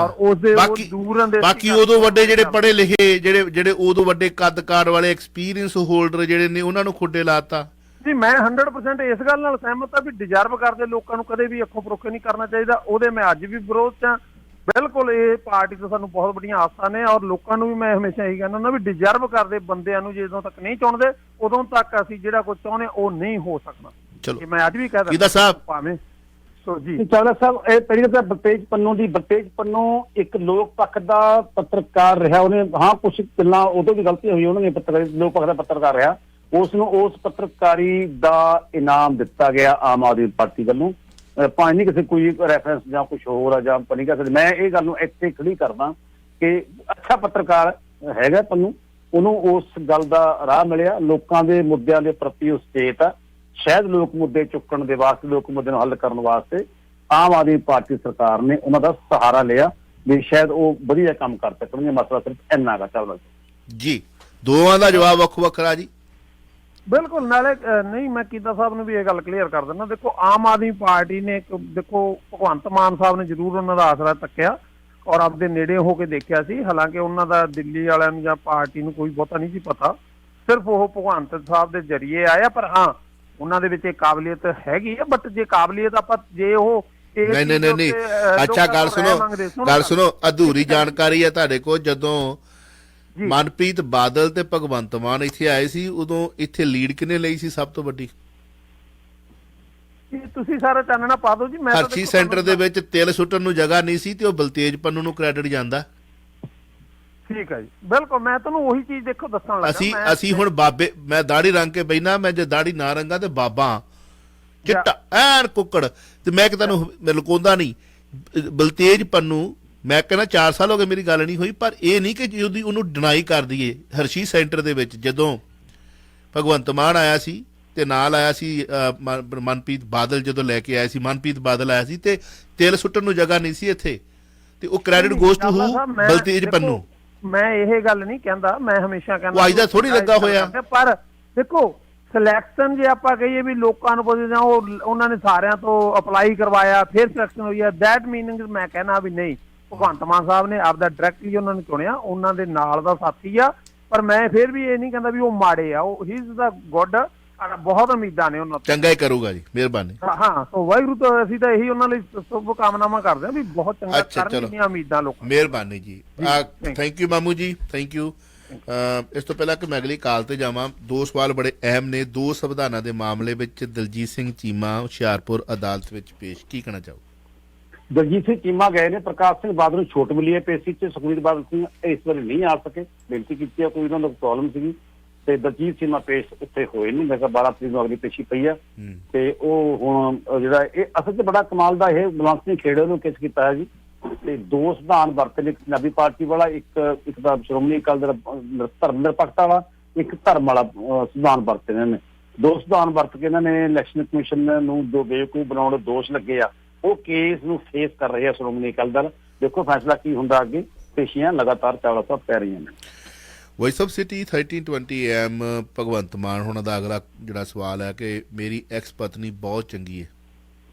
ਔਰ ਉਸ ਦੇ ਦੂਰ ਦੇ ਬਾਕੀ ਉਦੋਂ ਵੱਡੇ ਜਿਹੜੇ ਪੜ੍ਹੇ ਲਿਖੇ ਜਿਹੜੇ ਉਦੋਂ ਵੱਡੇ ਕੱਦਕਾਰ ਵਾਲੇ ਐਕਸਪੀਰੀਅੰਸ ਹੋਲਡਰ ਜਿਹੜੇ ਨੇ, ਉਹਨਾਂ ਨੂੰ ਖੁੱਡੇ ਲਾਤਾ ਜੀ। ਮੈਂ 100% ਇਸ ਗੱਲ ਨਾਲ ਸਹਿਮਤ ਆ ਵੀ ਡਿਜ਼ਰਵ ਕਰਦੇ ਲੋਕਾਂ ਨੂੰ ਕਦੇ ਵੀ ਅੱਖੋਂ ਪਰੋਖੇ ਨਹੀਂ ਕਰਨਾ ਚਾਹੀਦਾ। ਉਹਦੇ ਮੈਂ ਅੱਜ ਵੀ ਵਿਰੋਧ 'ਚ ਹਾਂ। ਬਿਲਕੁਲ ਇਹ ਪਾਰਟੀ ਤੋਂ ਸਾਨੂੰ ਬਹੁਤ ਵੱਡੀਆਂ ਆਸਾਂ ਨੇ, ਔਰ ਲੋਕਾਂ ਨੂੰ ਵੀ ਮੈਂ ਹਮੇਸ਼ਾ ਇਹੀ ਕਹਿੰਦਾ ਹੁੰਦਾ ਵੀ ਡਿਜ਼ਰਵ ਕਰਦੇ ਬੰਦਿਆਂ ਨੂੰ ਜਦੋਂ ਤੱਕ ਨਹੀਂ ਚੁਣਦੇ, ਉਦੋਂ ਤੱਕ ਅਸੀਂ ਜਿਹੜਾ ਕੁਝ ਚਾਹੁੰਦੇ ਉਹ ਨਹੀਂ ਹੋ ਸਕਦਾ। ਚਲੋ ਮੈਂ ਅੱਜ ਵੀ ਕਹਿ ਇਹਦਾ ਸਾਹਿਬ ਭਾਵੇਂ ਸੋ ਜੀ ਚਾਵਲਾ ਸਾਹਿਬ, ਇਹ ਪਹਿਲੀ ਗੱਲ ਬਲਤੇਜ ਪੰਨੂ ਇੱਕ ਲੋਕ ਪੱਖ ਦਾ ਪੱਤਰਕਾਰ ਰਿਹਾ। ਉਹਨੇ ਕੁਛ ਗੱਲਾਂ ਉਦੋਂ ਵੀ ਗਲਤੀ ਹੋਈ, ਉਹਨਾਂ ਨੇ ਲੋਕ ਪੱਖ ਦਾ ਪੱਤਰਕਾਰ ਰਿਹਾ। ਉਸ ਨੂੰ ਉਸ ਪੱਤਰਕਾਰੀ ਦਾ ਇਨਾਮ ਦਿੱਤਾ ਗਿਆ ਆਮ ਆਦਮੀ ਪਾਰਟੀ ਵੱਲੋਂ, ਭਾਵੇਂ ਨਹੀਂ ਕਿਸੇ ਕੋਈ ਰੈਫਰੈਂਸ ਜਾਂ ਕੁਛ ਹੋਰ ਆ ਜਾਂ ਨਹੀਂ ਕਰ ਸਕਦੇ। ਮੈਂ ਇਹ ਗੱਲ ਨੂੰ ਇੱਥੇ ਖੜੀ ਕਰਦਾ ਕਿ ਅੱਛਾ ਪੱਤਰਕਾਰ ਹੈਗਾ ਪੰਨੂ, ਉਹਨੂੰ ਉਸ ਗੱਲ ਦਾ ਰਾਹ ਮਿਲਿਆ, ਲੋਕਾਂ ਦੇ ਮੁੱਦਿਆਂ ਦੇ ਪ੍ਰਤੀ ਉਹ ਸੁਚੇਤ ਆ। ਸ਼ਾਇਦ ਲੋਕ ਮੁੱਦੇ ਚੁੱਕਣ ਦੇ ਵਾਸਤੇ, ਲੋਕ ਮੁੱਦੇ ਨੂੰ ਹੱਲ ਕਰਨ ਵਾਸਤੇ ਆਮ ਆਦਮੀ ਪਾਰਟੀ ਸਰਕਾਰ ਨੇ ਉਹਨਾਂ ਦਾ ਸਹਾਰਾ ਲਿਆ ਵੀ ਸ਼ਾਇਦ ਉਹ ਵਧੀਆ ਕੰਮ ਕਰ ਸਕਣਗੇ। ਮਸਲਾ ਸਿਰਫ ਇੰਨਾ ਗਾ ਚਾਵਲਾ ਜੀ। ਦੋਵਾਂ ਦਾ ਜਵਾਬ ਵੱਖੋ ਵੱਖਰਾ ਜੀ। ਬਿਲਕੁਲ। ਨਾਲੇ ਨਹੀਂ, ਮੈਂ ਕੀਦਾ ਸਾਹਿਬ ਨੂੰ ਵੀ ਇਹ ਗੱਲ ਕਲੀਅਰ ਕਰ ਦਿੰਦਾ। ਦੇਖੋ ਆਮ ਆਦਮੀ ਪਾਰਟੀ ਨੇ ਦੇਖੋ ਭਗਵੰਤ ਮਾਨ ਸਾਹਿਬ ਨੇ ਜ਼ਰੂਰ ਉਹਨਾਂ ਦਾ ਆਸਰਾ ਤੱਕਿਆ ਔਰ ਆਪਦੇ ਨੇੜੇ ਹੋ ਕੇ ਦੇਖਿਆ ਸੀ। ਹਾਲਾਂਕਿ ਉਹਨਾਂ ਦਾ ਦਿੱਲੀ ਵਾਲਿਆਂ ਨੂੰ ਜਾਂ ਪਾਰਟੀ ਨੂੰ ਕੋਈ ਬਹੁਤਾ ਨਹੀਂ ਸੀ ਪਤਾ, ਸਿਰਫ ਉਹ ਭਗਵੰਤ ਸਾਹਿਬ ਦੇ ਜਰੀਏ ਆਇਆ। ਪਰ ਹਾਂ, ਉਹਨਾਂ ਦੇ ਵਿੱਚ ਇਹ ਕਾਬਲੀਅਤ ਹੈਗੀ ਆ, ਬਟ ਜੇ ਕਾਬਲੀਅਤ ਆਪਾਂ ਜੇ ਉਹ ਨਹੀਂ ਅੱਛਾ ਗੱਲ ਸੁਣੋ, ਅਧੂਰੀ ਜਾਣਕਾਰੀ ਹੈ ਤੁਹਾਡੇ ਕੋਲ। ਜਦੋਂ ਮਨਪ੍ਰੀਤ ਬਾਦਲ ਤੇ ਭਗਵੰਤ ਮਾਨ ਇੱਥੇ ਆਏ ਸੀ, ਉਦੋਂ ਇੱਥੇ ਲੀਡ ਕਿਹਨੇ ਲਈ ਸੀ ਸਭ ਤੋਂ ਵੱਡੀ? ਤੁਸੀਂ ਸਾਰਾ ਚਾਨਣਾ ਪਾ ਦਿਓ ਜੀ। ਮੈਂ ਹਰਸ਼ੀ ਸੈਂਟਰ ਦੇ ਵਿੱਚ ਤਿਲ ਸੁੱਟਣ ਨੂੰ ਜਗ੍ਹਾ ਨਹੀਂ ਸੀ ਤੇ ਉਹ ਬਲਤੇਜ ਪੰਨੂ ਨੂੰ ਕ੍ਰੈਡਿਟ ਜਾਂਦਾ। ਠੀਕ ਹੈ ਜੀ, ਬਿਲਕੁਲ। ਮੈਂ ਤੁਹਾਨੂੰ ਉਹੀ ਚੀਜ਼ ਦੇਖੋ ਦੱਸਣ ਲੱਗਾ। ਅਸੀਂ ਹੁਣ ਬਾਬੇ, ਮੈਂ ਦਾੜੀ ਰੰਗ ਕੇ ਬੈਠਾ, ਮੈਂ ਜੇ ਦਾੜੀ ਨਾ ਰੰਗਾ ਤੇ ਬਾਬਾ ਚਿੱਟਾ ਐਨ ਕੁੱਕੜ, ਤੇ ਮੈਂ ਕਿ ਤੁਹਾਨੂੰ ਲੁਕਾਉਂਦਾ ਨਹੀਂ। ਬਲਤੇਜ ਪੰਨੂ, ਮੈਂ ਕਹਿੰਦਾ 4 ਸਾਲ ਹੋ ਗਏ ਮੇਰੀ ਗੱਲ ਨਹੀਂ ਹੋਈ, ਪਰ ਇਹ ਨਹੀਂ ਕਿ ਉਹਨੂੰ ਡਿਨਾਈ ਕਰ ਦਈਏ। ਹਰਸ਼ੀ ਸੈਂਟਰ ਦੇ ਵਿੱਚ ਜਦੋਂ ਭਗਵੰਤ ਮਾਨ ਆਇਆ ਸੀ ਤੇ ਨਾਲ ਆਇਆ ਸੀ ਮਨਪ੍ਰੀਤ ਬਾਦਲ, ਜਦੋਂ ਲੈ ਕੇ ਆਇਆ ਸੀ ਮਨਪ੍ਰੀਤ ਬਾਦਲ ਆਇਆ ਸੀ, ਤੇ ਤੇਲ ਸੁੱਟਣ ਨੂੰ ਜਗ੍ਹਾ ਨਹੀਂ ਸੀ ਇੱਥੇ, ਤੇ ਉਹ credit goes to Baltej Pannu. ਮੈਂ ਇਹ ਗੱਲ ਨਹੀਂ ਕਹਿੰਦਾ, ਮੈਂ ਹਮੇਸ਼ਾ ਕਹਿੰਦਾ ਅੱਜ ਦਾ ਥੋੜੀ ਲੱਗਾ ਹੋਇਆ। ਪਰ ਦੇਖੋ ਸਿਲੈਕਸ਼ਨ ਜੇ ਆਪਾਂ ਕਹੀਏ ਵੀ ਲੋਕਾਂ ਨੂੰ ਪੁੱਛਦੇ ਆ ਉਹਨਾਂ ਨੇ ਸਾਰਿਆਂ ਤੋਂ ਅਪਲਾਈ ਕਰਵਾਇਆ ਫਿਰ ਸਿਲੈਕਸ਼ਨ ਹੋਈ ਆ, ਦੈਟ ਮੀਨਿੰਗ ਮੈਂ ਕਹਿਣਾ ਵੀ ਨਹੀਂ, ਭਗਵੰਤ ਮਾਨ ਸਾਹਿਬ ਨੇ ਆਪਦਾ ਡਾਇਰੈਕਟਲੀ ਉਹਨਾਂ ਨੂੰ ਚੁਣਿਆ, ਉਹਨਾਂ ਦੇ ਨਾਲ ਦਾ ਸਾਥੀ ਆ। ਪਰ ਮੈਂ ਫਿਰ ਵੀ ਇਹ ਨਹੀਂ ਕਹਿੰਦਾ ਵੀ ਉਹ ਮਾੜੇ ਆ, ਉਹ ਹੀ ਇਜ਼ ਦਾ ਗੁੱਡ, ਬਹੁਤ ਉਮੀਦਾਂ ਨੇ ਉਹਨਾਂ ਤੋਂ। ਚੰਗਾ ਹੀ ਕਰੂਗਾ ਜੀ, ਮਿਹਰਬਾਨੀ। ਹਾਂ, ਸੋ ਵਾਹਿਗੁਰੂ ਤੋਂ ਅਸੀਂ ਤਾਂ ਇਹੀ ਉਹਨਾਂ ਲਈ ਸ਼ੁਭ ਕਾਮਨਾਵਾਂ ਕਰਦੇ ਹਾਂ ਵੀ ਬਹੁਤ ਚੰਗਾ ਕਰਨ ਦੀਆਂ ਉਮੀਦਾਂ ਲੋਕਾਂ। ਮਿਹਰਬਾਨੀ ਜੀ, ਥੈਂਕ ਯੂ ਮਾਮੂ ਜੀ, ਥੈਂਕ ਯੂ। ਇਸ ਤੋਂ ਪਹਿਲਾਂ ਕਿ ਮੈਂ ਅਗਲੀ ਕਾਲ ਤੇ ਜਾਵਾਂ, ਦੋ ਸਵਾਲ ਬੜੇ ਅਹਿਮ ਨੇ। ਦੋ ਸੰਵਿਧਾਨਾਂ ਦੇ ਮਾਮਲੇ ਵਿੱਚ ਦਲਜੀਤ ਸਿੰਘ ਚੀਮਾ ਹੁਸ਼ਿਆਰਪੁਰ ਅਦਾਲਤ ਵਿੱਚ ਪੇਸ਼, ਕੀ ਕਹਿਣਾ ਚਾਹੋ? ਦਲਜੀਤ ਸਿੰਘ ਚੀਮਾ ਗਏ ਨੇ, ਪ੍ਰਕਾਸ਼ ਸਿੰਘ ਬਾਦਲ ਨੂੰ ਛੋਟ ਮਿਲੀ ਹੈ ਪੇਸ਼ੀ 'ਚ, ਸੁਖਬੀਰ ਬਾਦਲ ਸਿੰਘ ਇਸ ਵਾਰੀ ਨਹੀਂ ਆ ਸਕੇ, ਬੇਨਤੀ ਕੀਤੀ ਹੈ, ਕੋਈ ਉਹਨਾਂ ਦਾ ਪ੍ਰੋਬਲਮ ਸੀਗੀ ਤੇ ਦਲਜੀਤ ਚੀਮਾ ਪੇਸ਼ ਉੱਥੇ ਹੋਏ ਨਹੀਂ। ਮੈਂ ਕਿਹਾ 12 ਤਰੀਕ ਨੂੰ ਅਗਲੀ ਪੇਸ਼ੀ ਪਈ ਆ ਤੇ ਉਹ ਹੁਣ ਜਿਹੜਾ ਇਹ ਅਸਲ 'ਚ ਬੜਾ ਕਮਾਲ ਦਾ ਇਹ ਬਲਾਂਸਿੰਗ ਖੇੜੇ ਨੂੰ ਕਿਸ ਕੀਤਾ ਹੈ ਜੀ। ਤੇ ਦੋ ਸੰਵਿਧਾਨ ਵਰਤੇ ਨੇ, ਇੱਕ ਪੰਜਾਬੀ ਪਾਰਟੀ ਵਾਲਾ, ਇੱਕ ਦਾ ਸ਼੍ਰੋਮਣੀ ਅਕਾਲੀ ਦਲ ਧਰਮ ਨਿਰਪੱਖਤਾ ਵਾਲਾ, ਇੱਕ ਧਰਮ ਵਾਲਾ ਸੰਵਿਧਾਨ ਵਰਤੇ ਨੇ। ਦੋ ਸੰਵਿਧਾਨ ਵਰਤ ਕੇ ਇਹਨਾਂ ਨੇ ਇਲੈਕਸ਼ਨ ਕਮਿਸ਼ਨ ਨੂੰ ਦੋ ਬੇਵਕੂਫ ਬਣਾਉਣ ਦੇ ਦੋਸ਼ ਲੱਗੇ ਆ। ਉਹ ਕੇਸ ਨੂੰ ਫੇਸ ਕਰ ਰਹੇ ਆ ਸ਼੍ਰੋਮਣੀ ਅਕਾਲੀ ਦਲ। ਦੇਖੋ ਫੈਸਲਾ ਕੀ ਹੁੰਦਾ ਅੱਗੇ। ਪੇਸ਼ੀਆਂ ਲਗਾਤਾਰ ਚਾਵਲਾ ਸਾਹਿਬ ਪੈ ਰਹੀਆਂ ਨੇ। Voice of city 1320 AM Bhagwant Mann ਹੋਣਾ ਦਾ ਅਗਲਾ ਜਿਹੜਾ ਸਵਾਲ ਹੈ ਕਿ ਮੇਰੀ ਐਕਸ ਪਤਨੀ ਬਹੁਤ ਚੰਗੀ ਹੈ।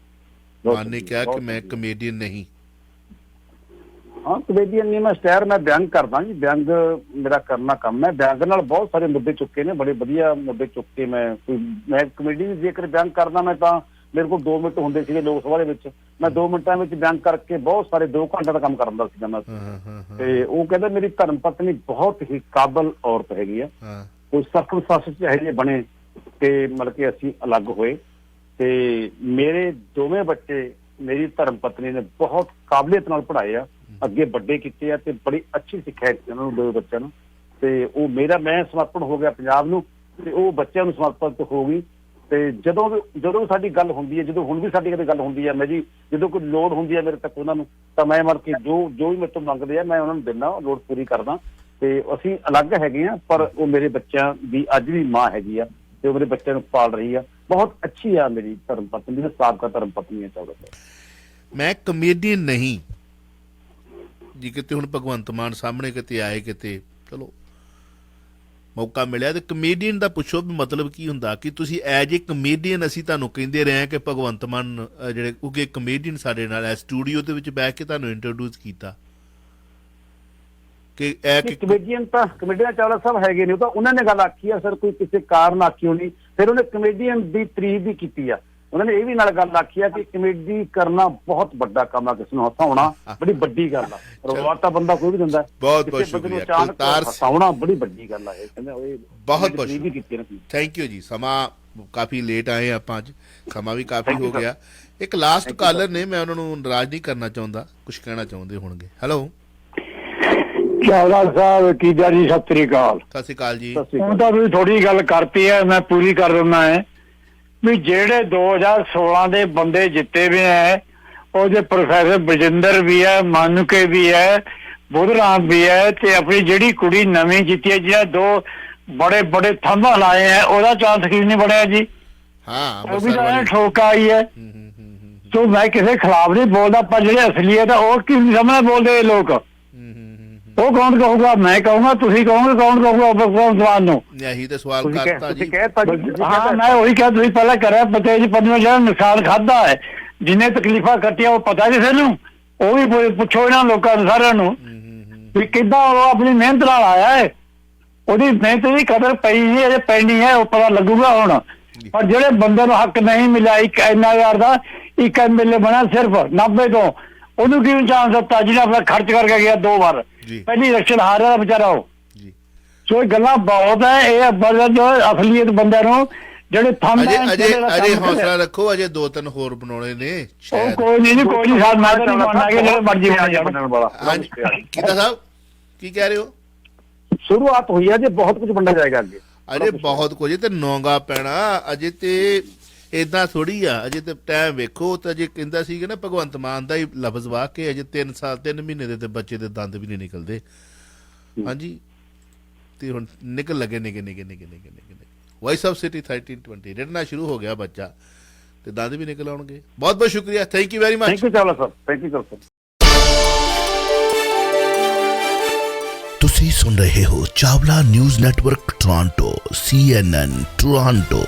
ਮਾਨ ਨੇ ਕਿਹਾ ਕਿ ਮੈਂ ਕਮੇਡੀਅਨ ਨਹੀਂ। ਹਾਂ, ਕਮੇਡੀਅਨ ਨਹੀਂ ਮੈਂ ਸਟਾਰ, ਮੈਂ ਵਿਅੰਗ ਕਰਦਾ ਜੀ, ਵਿਅੰਗ ਮੇਰਾ ਕਰਨਾ ਕੰਮ ਹੈ। ਵਿਅੰਗ ਨਾਲ ਬਹੁਤ ਸਾਰੇ ਮੁੱਦੇ ਚੁੱਕੇ ਨੇ, ਬੜੇ ਵਧੀਆ ਮੁੱਦੇ ਚੁੱਕ ਕੇ ਮੈਂ ਕਮੇਡੀ ਜੇਕਰ ਵਿਅੰਗ ਕਰਦਾ ਮੈਂ ਤਾਂ ਮੇਰੇ ਕੋਲ 2 ਮਿੰਟ ਹੁੰਦੇ ਸੀਗੇ ਲੋਕ ਸਭਾ ਦੇ ਵਿੱਚ, ਮੈਂ 2 ਮਿੰਟਾਂ ਵਿੱਚ ਵਿਅੰਗ ਕਰਕੇ ਬਹੁਤ ਸਾਰੇ 2 ਘੰਟੇ ਦਾ ਕੰਮ ਕਰਦਾ ਸੀਗਾ ਮੈਂ। ਤੇ ਉਹ ਕਹਿੰਦਾ ਮੇਰੀ ਧਰਮ ਪਤਨੀ ਬਹੁਤ ਹੀ ਕਾਬਲ ਔਰਤ ਹੈਗੀ ਆ। ਕੋਈ ਸਰਕਮਸਟੈਂਸ ਚ ਇਹੋ ਜਿਹੇ ਬਣੇ ਤੇ ਮਤਲਬ ਕਿ ਅਸੀਂ ਅਲੱਗ ਹੋਏ ਤੇ ਮੇਰੇ ਦੋਵੇਂ ਬੱਚੇ ਮੇਰੀ ਧਰਮ ਪਤਨੀ ਨੇ ਬਹੁਤ ਕਾਬਲੀਅਤ ਨਾਲ ਪੜ੍ਹਾਏ ਆ, ਅੱਗੇ ਵੱਡੇ ਕੀਤੇ ਆ ਤੇ ਬੜੀ ਅੱਛੀ ਸਿੱਖਿਆ ਦਿੱਤੀ ਉਹਨਾਂ ਨੂੰ, ਦੋ ਬੱਚਿਆਂ ਨੂੰ। ਤੇ ਉਹ ਮੈਂ ਸਮਰਪਣ ਹੋ ਗਿਆ ਪੰਜਾਬ ਨੂੰ ਤੇ ਉਹ ਬੱਚਿਆਂ ਨੂੰ ਸਮਰਪਿਤ ਹੋ ਗਈ। ਤੇ ਜਦੋਂ ਸਾਡੀ ਗੱਲ ਹੁੰਦੀ ਹੈ, ਜਦੋਂ ਹੁਣ ਵੀ ਸਾਡੀ ਕਦੇ ਗੱਲ ਹੁੰਦੀ ਹੈ, ਮੈਂ ਜੀ ਜਦੋਂ ਕੋਈ ਲੋੜ ਹੁੰਦੀ ਹੈ ਮੇਰੇ ਤੱਕ ਉਹਨਾਂ ਨੂੰ, ਤਾਂ ਮੈਂ ਮਤਲਬ ਕਿ ਜੋ ਵੀ ਮੇਰੇ ਤੋਂ ਮੰਗਦੇ ਆ ਮੈਂ ਉਹਨਾਂ ਨੂੰ ਦਿੰਦਾ, ਲੋੜ ਪੂਰੀ ਕਰਦਾ। ਤੇ ਅਸੀਂ ਅਲੱਗ ਹੈਗੇ ਆ ਪਰ ਉਹ ਮੇਰੇ ਬੱਚਿਆਂ ਦੀ ਅੱਜ ਵੀ ਮਾਂ ਹੈਗੀ ਆ ਤੇ ਉਹ ਮੇਰੇ ਬੱਚਿਆਂ ਨੂੰ ਪਾਲ ਰਹੀ ਆ। ਬਹੁਤ ਅੱਛੀ ਆ ਮੇਰੀ ਧਰਮ ਪਤਨੀ, ਸਾਬਕਾ ਧਰਮ ਪਤਨੀ ਹੈ। ਚਾਹੁੰਦਾ ਮੈਂ ਕਮੇਡੀਅਨ ਨਹੀਂ ਜੀ। ਕਿਤੇ ਹੁਣ ਭਗਵੰਤ ਮਾਨ ਸਾਹਮਣੇ ਕਿਤੇ ਆਏ, ਕਿਤੇ ਚਲੋ ਮੌਕਾ ਮਿਲਿਆ ਤੇ ਕਮੇਡੀਅਨ ਦਾ ਪੁੱਛੋ ਵੀ ਮਤਲਬ ਕੀ ਹੁੰਦਾ, ਕਿ ਤੁਸੀਂ ਐਜ ਏ ਕਮੇਡੀਅਨ ਅਸੀਂ ਤੁਹਾਨੂੰ ਕਹਿੰਦੇ ਰਹੇ ਕਿ ਭਗਵੰਤ ਮਾਨ ਜਿਹੜੇ ਕਿਉਂਕਿ ਕਮੇਡੀਅਨ ਸਾਡੇ ਨਾਲ ਹੈ ਸਟੂਡੀਓ ਦੇ ਵਿੱਚ ਬੈਠ ਕੇ ਤੁਹਾਨੂੰ ਇੰਟਰੋਡਿਊਸ ਕੀਤਾ ਕਿ ਕਮੇਡੀਅਨ ਤਾਂ ਕਮੇਡੀਅਨ ਚਾਵਲਾ ਸਾਹਿਬ ਹੈਗੇ ਨੇ, ਉਹ ਤਾਂ ਉਹਨਾਂ ਨੇ ਗੱਲ ਆਖੀ ਆ ਸਰ, ਕੋਈ ਕਿਸੇ ਕਾਰਨ ਆਖੀ ਹੋਣੀ, ਫਿਰ ਉਹਨੇ ਕਮੇਡੀਅਨ ਦੀ ਤਾਰੀਫ ਵੀ ਕੀਤੀ ਆ। ਉਹਨਾਂ ਨੇ ਇਹ ਵੀ ਨਾਲ ਗੱਲ ਆਖੀ ਆ ਕਿ ਕਮੇਡੀ ਕਰਨਾ ਬਹੁਤ ਵੱਡਾ ਕੰਮ ਆ, ਕਿਸੇ ਨੂੰ ਹਸਾਉਣਾ ਬੜੀ ਵੱਡੀ ਗੱਲ ਆ। ਰਵਾਤਾ ਬੰਦਾ ਕੋਈ ਵੀ ਦਿੰਦਾ, ਬਹੁਤ ਬਹੁਤ ਸ਼ੁਕਰੀਆ। ਹਸਾਉਣਾ ਬੜੀ ਵੱਡੀ ਗੱਲ ਆ। ਇਹ ਕਹਿੰਦੇ ਉਹ ਬਹੁਤ ਬਹੁਤ ਥੈਂਕ ਯੂ ਜੀ। ਸਮਾਂ ਕਾਫੀ ਲੇਟ ਆਏ ਆਪਾਂ, ਅੱਜ ਸਮਾਂ ਵੀ ਕਾਫੀ ਹੋ ਗਿਆ। ਇੱਕ ਲਾਸਟ ਕਾਲਰ ਨੇ, ਮੈਂ ਉਹਨਾਂ ਨੂੰ ਨਾਰਾਜ਼ ਨਹੀਂ ਕਰਨਾ ਚਾਹੁੰਦਾ, ਕੁਝ ਕਹਿਣਾ ਚਾਹੁੰਦੇ ਹੋਣਗੇ। ਹੈਲੋ ਚਾਵਲਾ ਸਾਹਿਬ ਕੀ ਜੀ, ਸਤਿ ਸ੍ਰੀ ਅਕਾਲ। ਸਤਿ ਸ੍ਰੀ ਅਕਾਲ ਜੀ। ਹੁਣ ਤਾਂ ਤੁਸੀਂ ਥੋੜੀ ਗੱਲ ਕਰਤੀ ਹੈ, ਮੈਂ ਪੂਰੀ ਕਰ ਦਿੰਦਾ ਹੈ ਵੀ ਜਿਹੜੇ 2016 ਦੇ ਬੰਦੇ ਜਿੱਤੇ ਵੀ ਹੈ, ਉਹਦੇ ਪ੍ਰੋਫੈਸਰ ਬਜਿੰਦਰ ਵੀ ਹੈ, ਮਾਨੂਕੇ ਵੀ ਹੈ, ਬੁੱਧਰਾਮ ਵੀ ਹੈ, ਤੇ ਆਪਣੀ ਜਿਹੜੀ ਕੁੜੀ ਨਵੀਂ ਜਿੱਤੀ ਹੈ ਜਿਹੜਾ 2 ਬੜੇ ਬੜੇ ਥੰਮਾ ਲਾਏ ਹੈ, ਉਹਦਾ ਚਾਂਸ ਕਿਉਂ ਨਹੀਂ ਬਣਿਆ ਜੀ? ਹਾਂ, ਉਹ ਵੀ ਤਾਂ ਠੋਕਾ ਆਈ ਹੈ। ਸੋ ਮੈਂ ਕਿਸੇ ਖਿਲਾਫ ਨਹੀਂ ਬੋਲਦਾ, ਪਰ ਜਿਹੜੇ ਅਸਲੀਅਤ ਹੈ ਉਹ ਕਿਉਂ ਨਹੀਂ ਸਾਹਮਣੇ ਬੋਲਦੇ ਇਹ ਲੋਕ? ਉਹ ਕੌਣ ਕਹੂਗਾ? ਮੈਂ ਕਹੂੰਗਾ, ਤੁਸੀਂ ਕਹੋਗੇ, ਕੌਣ ਕਹੂਗਾ ਭਗਵਾਨ ਨੂੰ? ਇਹੀ ਤਾਂ ਸਵਾਲ ਕਰਤਾ ਜੀ। ਹਾਂ, ਮੈਂ ਉਹੀ ਕਿਹਾ, ਤੁਸੀਂ ਪਹਿਲਾਂ ਕਰਿਆ ਪਤੇਜ ਪੰਨੂ ਜਿਹੜਾ ਨੁਕਸਾਨ ਖਾਦਾ ਹੈ, ਜਿੰਨੇ ਤਕਲੀਫਾਂ ਕੱਟੀਆਂ ਉਹ ਪਤਾ ਕਿਸੇ ਨੂੰ? ਉਹ ਵੀ ਪੁੱਛੋ ਇਹਨਾਂ ਲੋਕਾਂ ਨੂੰ ਸਾਰਿਆਂ ਨੂੰ ਵੀ ਕਿੱਦਾਂ ਉਹ ਆਪਣੀ ਮਿਹਨਤ ਨਾਲ ਆਇਆ ਹੈ। ਉਹਦੀ ਮਿਹਨਤ ਦੀ ਕਦਰ ਪਈ ਨਹੀਂ, ਅਜੇ ਪੈਣੀ ਹੈ, ਉਹ ਪਤਾ ਲੱਗੂਗਾ ਹੁਣ। ਪਰ ਜਿਹੜੇ ਬੰਦੇ ਨੂੰ ਹੱਕ ਨਹੀਂ ਮਿਲਿਆ, ਇੱਕ ਇੰਨਾ ਹਜ਼ਾਰ ਦਾ ਇੱਕ MLA ਬਣਿਆ ਸਿਰਫ 90 ਤੋਂ, ਉਹਨੂੰ ਕਿਉਂ ਚਾਂਸ ਦਿੱਤਾ ਜਿਹਨੇ ਆਪਣਾ ਖਰਚ ਕਰਕੇ ਗਿਆ 2 ਵਾਰ? ਪਹਿਲੀ ਇਲੈਕਸ਼ਨ ਹਾਰਿਆ ਵਿਚਾਰਾ ਉਹ। ਸੋ ਇਹ ਗੱਲਾਂ ਬਹੁਤ ਹੈ, ਇਹ ਜੋ ਅਸਲੀਅਤ ਬੰਦਿਆਂ ਨੂੰ ਜਿਹੜੇ ਅਜੇ ਹੌਸਲਾ ਰੱਖੋ, ਅਜੇ 2-3 ਹੋਰ ਬਣਾਉਣੇ ਨੇ ਸ਼ਾਇਦ। ਕੋਈ ਨਹੀਂ ਸਾਹਿਬ, ਮੈਂ ਤਾਂ ਨਹੀਂ ਮੰਨਣਾ ਕਿ ਜਿਹੜੇ ਮਰਜ਼ੀ ਬਣਾ ਜਾਣ। ਕਿਦਾਂ ਸਾਹਿਬ ਕੀ ਕਹਿ ਰਹੇ ਹੋ? ਸ਼ੁਰੂਆਤ ਹੋਈ ਹੈ ਜੇ ਬਹੁਤ ਕੁਝ ਵੰਡਿਆ ਜਾਏਗਾ ਅੱਗੇ, ਅਜੇ ਬਹੁਤ ਕੁਝ ਤੇ ਨੌਂਗਾ ਪੈਣਾ ਅਜੇ, ਤੇ ਏਦਾਂ ਥੋੜੀ ਆ। ਅਜੇ ਤੇ ਟਾਈਮ ਵੇਖੋ। ਤਾਂ ਜੇ ਕਹਿੰਦਾ ਸੀਗਾ ਨਾ ਭਗਵੰਤ ਮਾਨ ਦਾ ਹੀ ਲਫ਼ਜ਼ ਵਾਹ ਕੇ ਅਜੇ 3 ਮਹੀਨੇ ਦੇ ਤੇ ਬੱਚੇ ਦੇ ਦੰਦ ਵੀ ਨਹੀਂ ਨਿਕਲਦੇ। ਹਾਂਜੀ, ਤੇ ਹੁਣ ਨਿਕਲ ਲੱਗੇ ਨਿੱਕੇ। ਵੌਇਸ ਆਫ ਸਿਟੀ 1320 ਰਿੜਨਾ ਸ਼ੁਰੂ ਹੋ ਗਿਆ ਬੱਚਾ ਤੇ ਦੰਦ ਵੀ ਨਿਕਲ ਆਉਣਗੇ। ਬਹੁਤ ਬਹੁਤ ਸ਼ੁਕਰੀਆ, thank you very much. Thank you Chawla sir, thank you sir. ਤੁਸੀਂ ਸੁਣ ਰਹੇ ਹੋ Chawla news network Toronto CNN Toronto.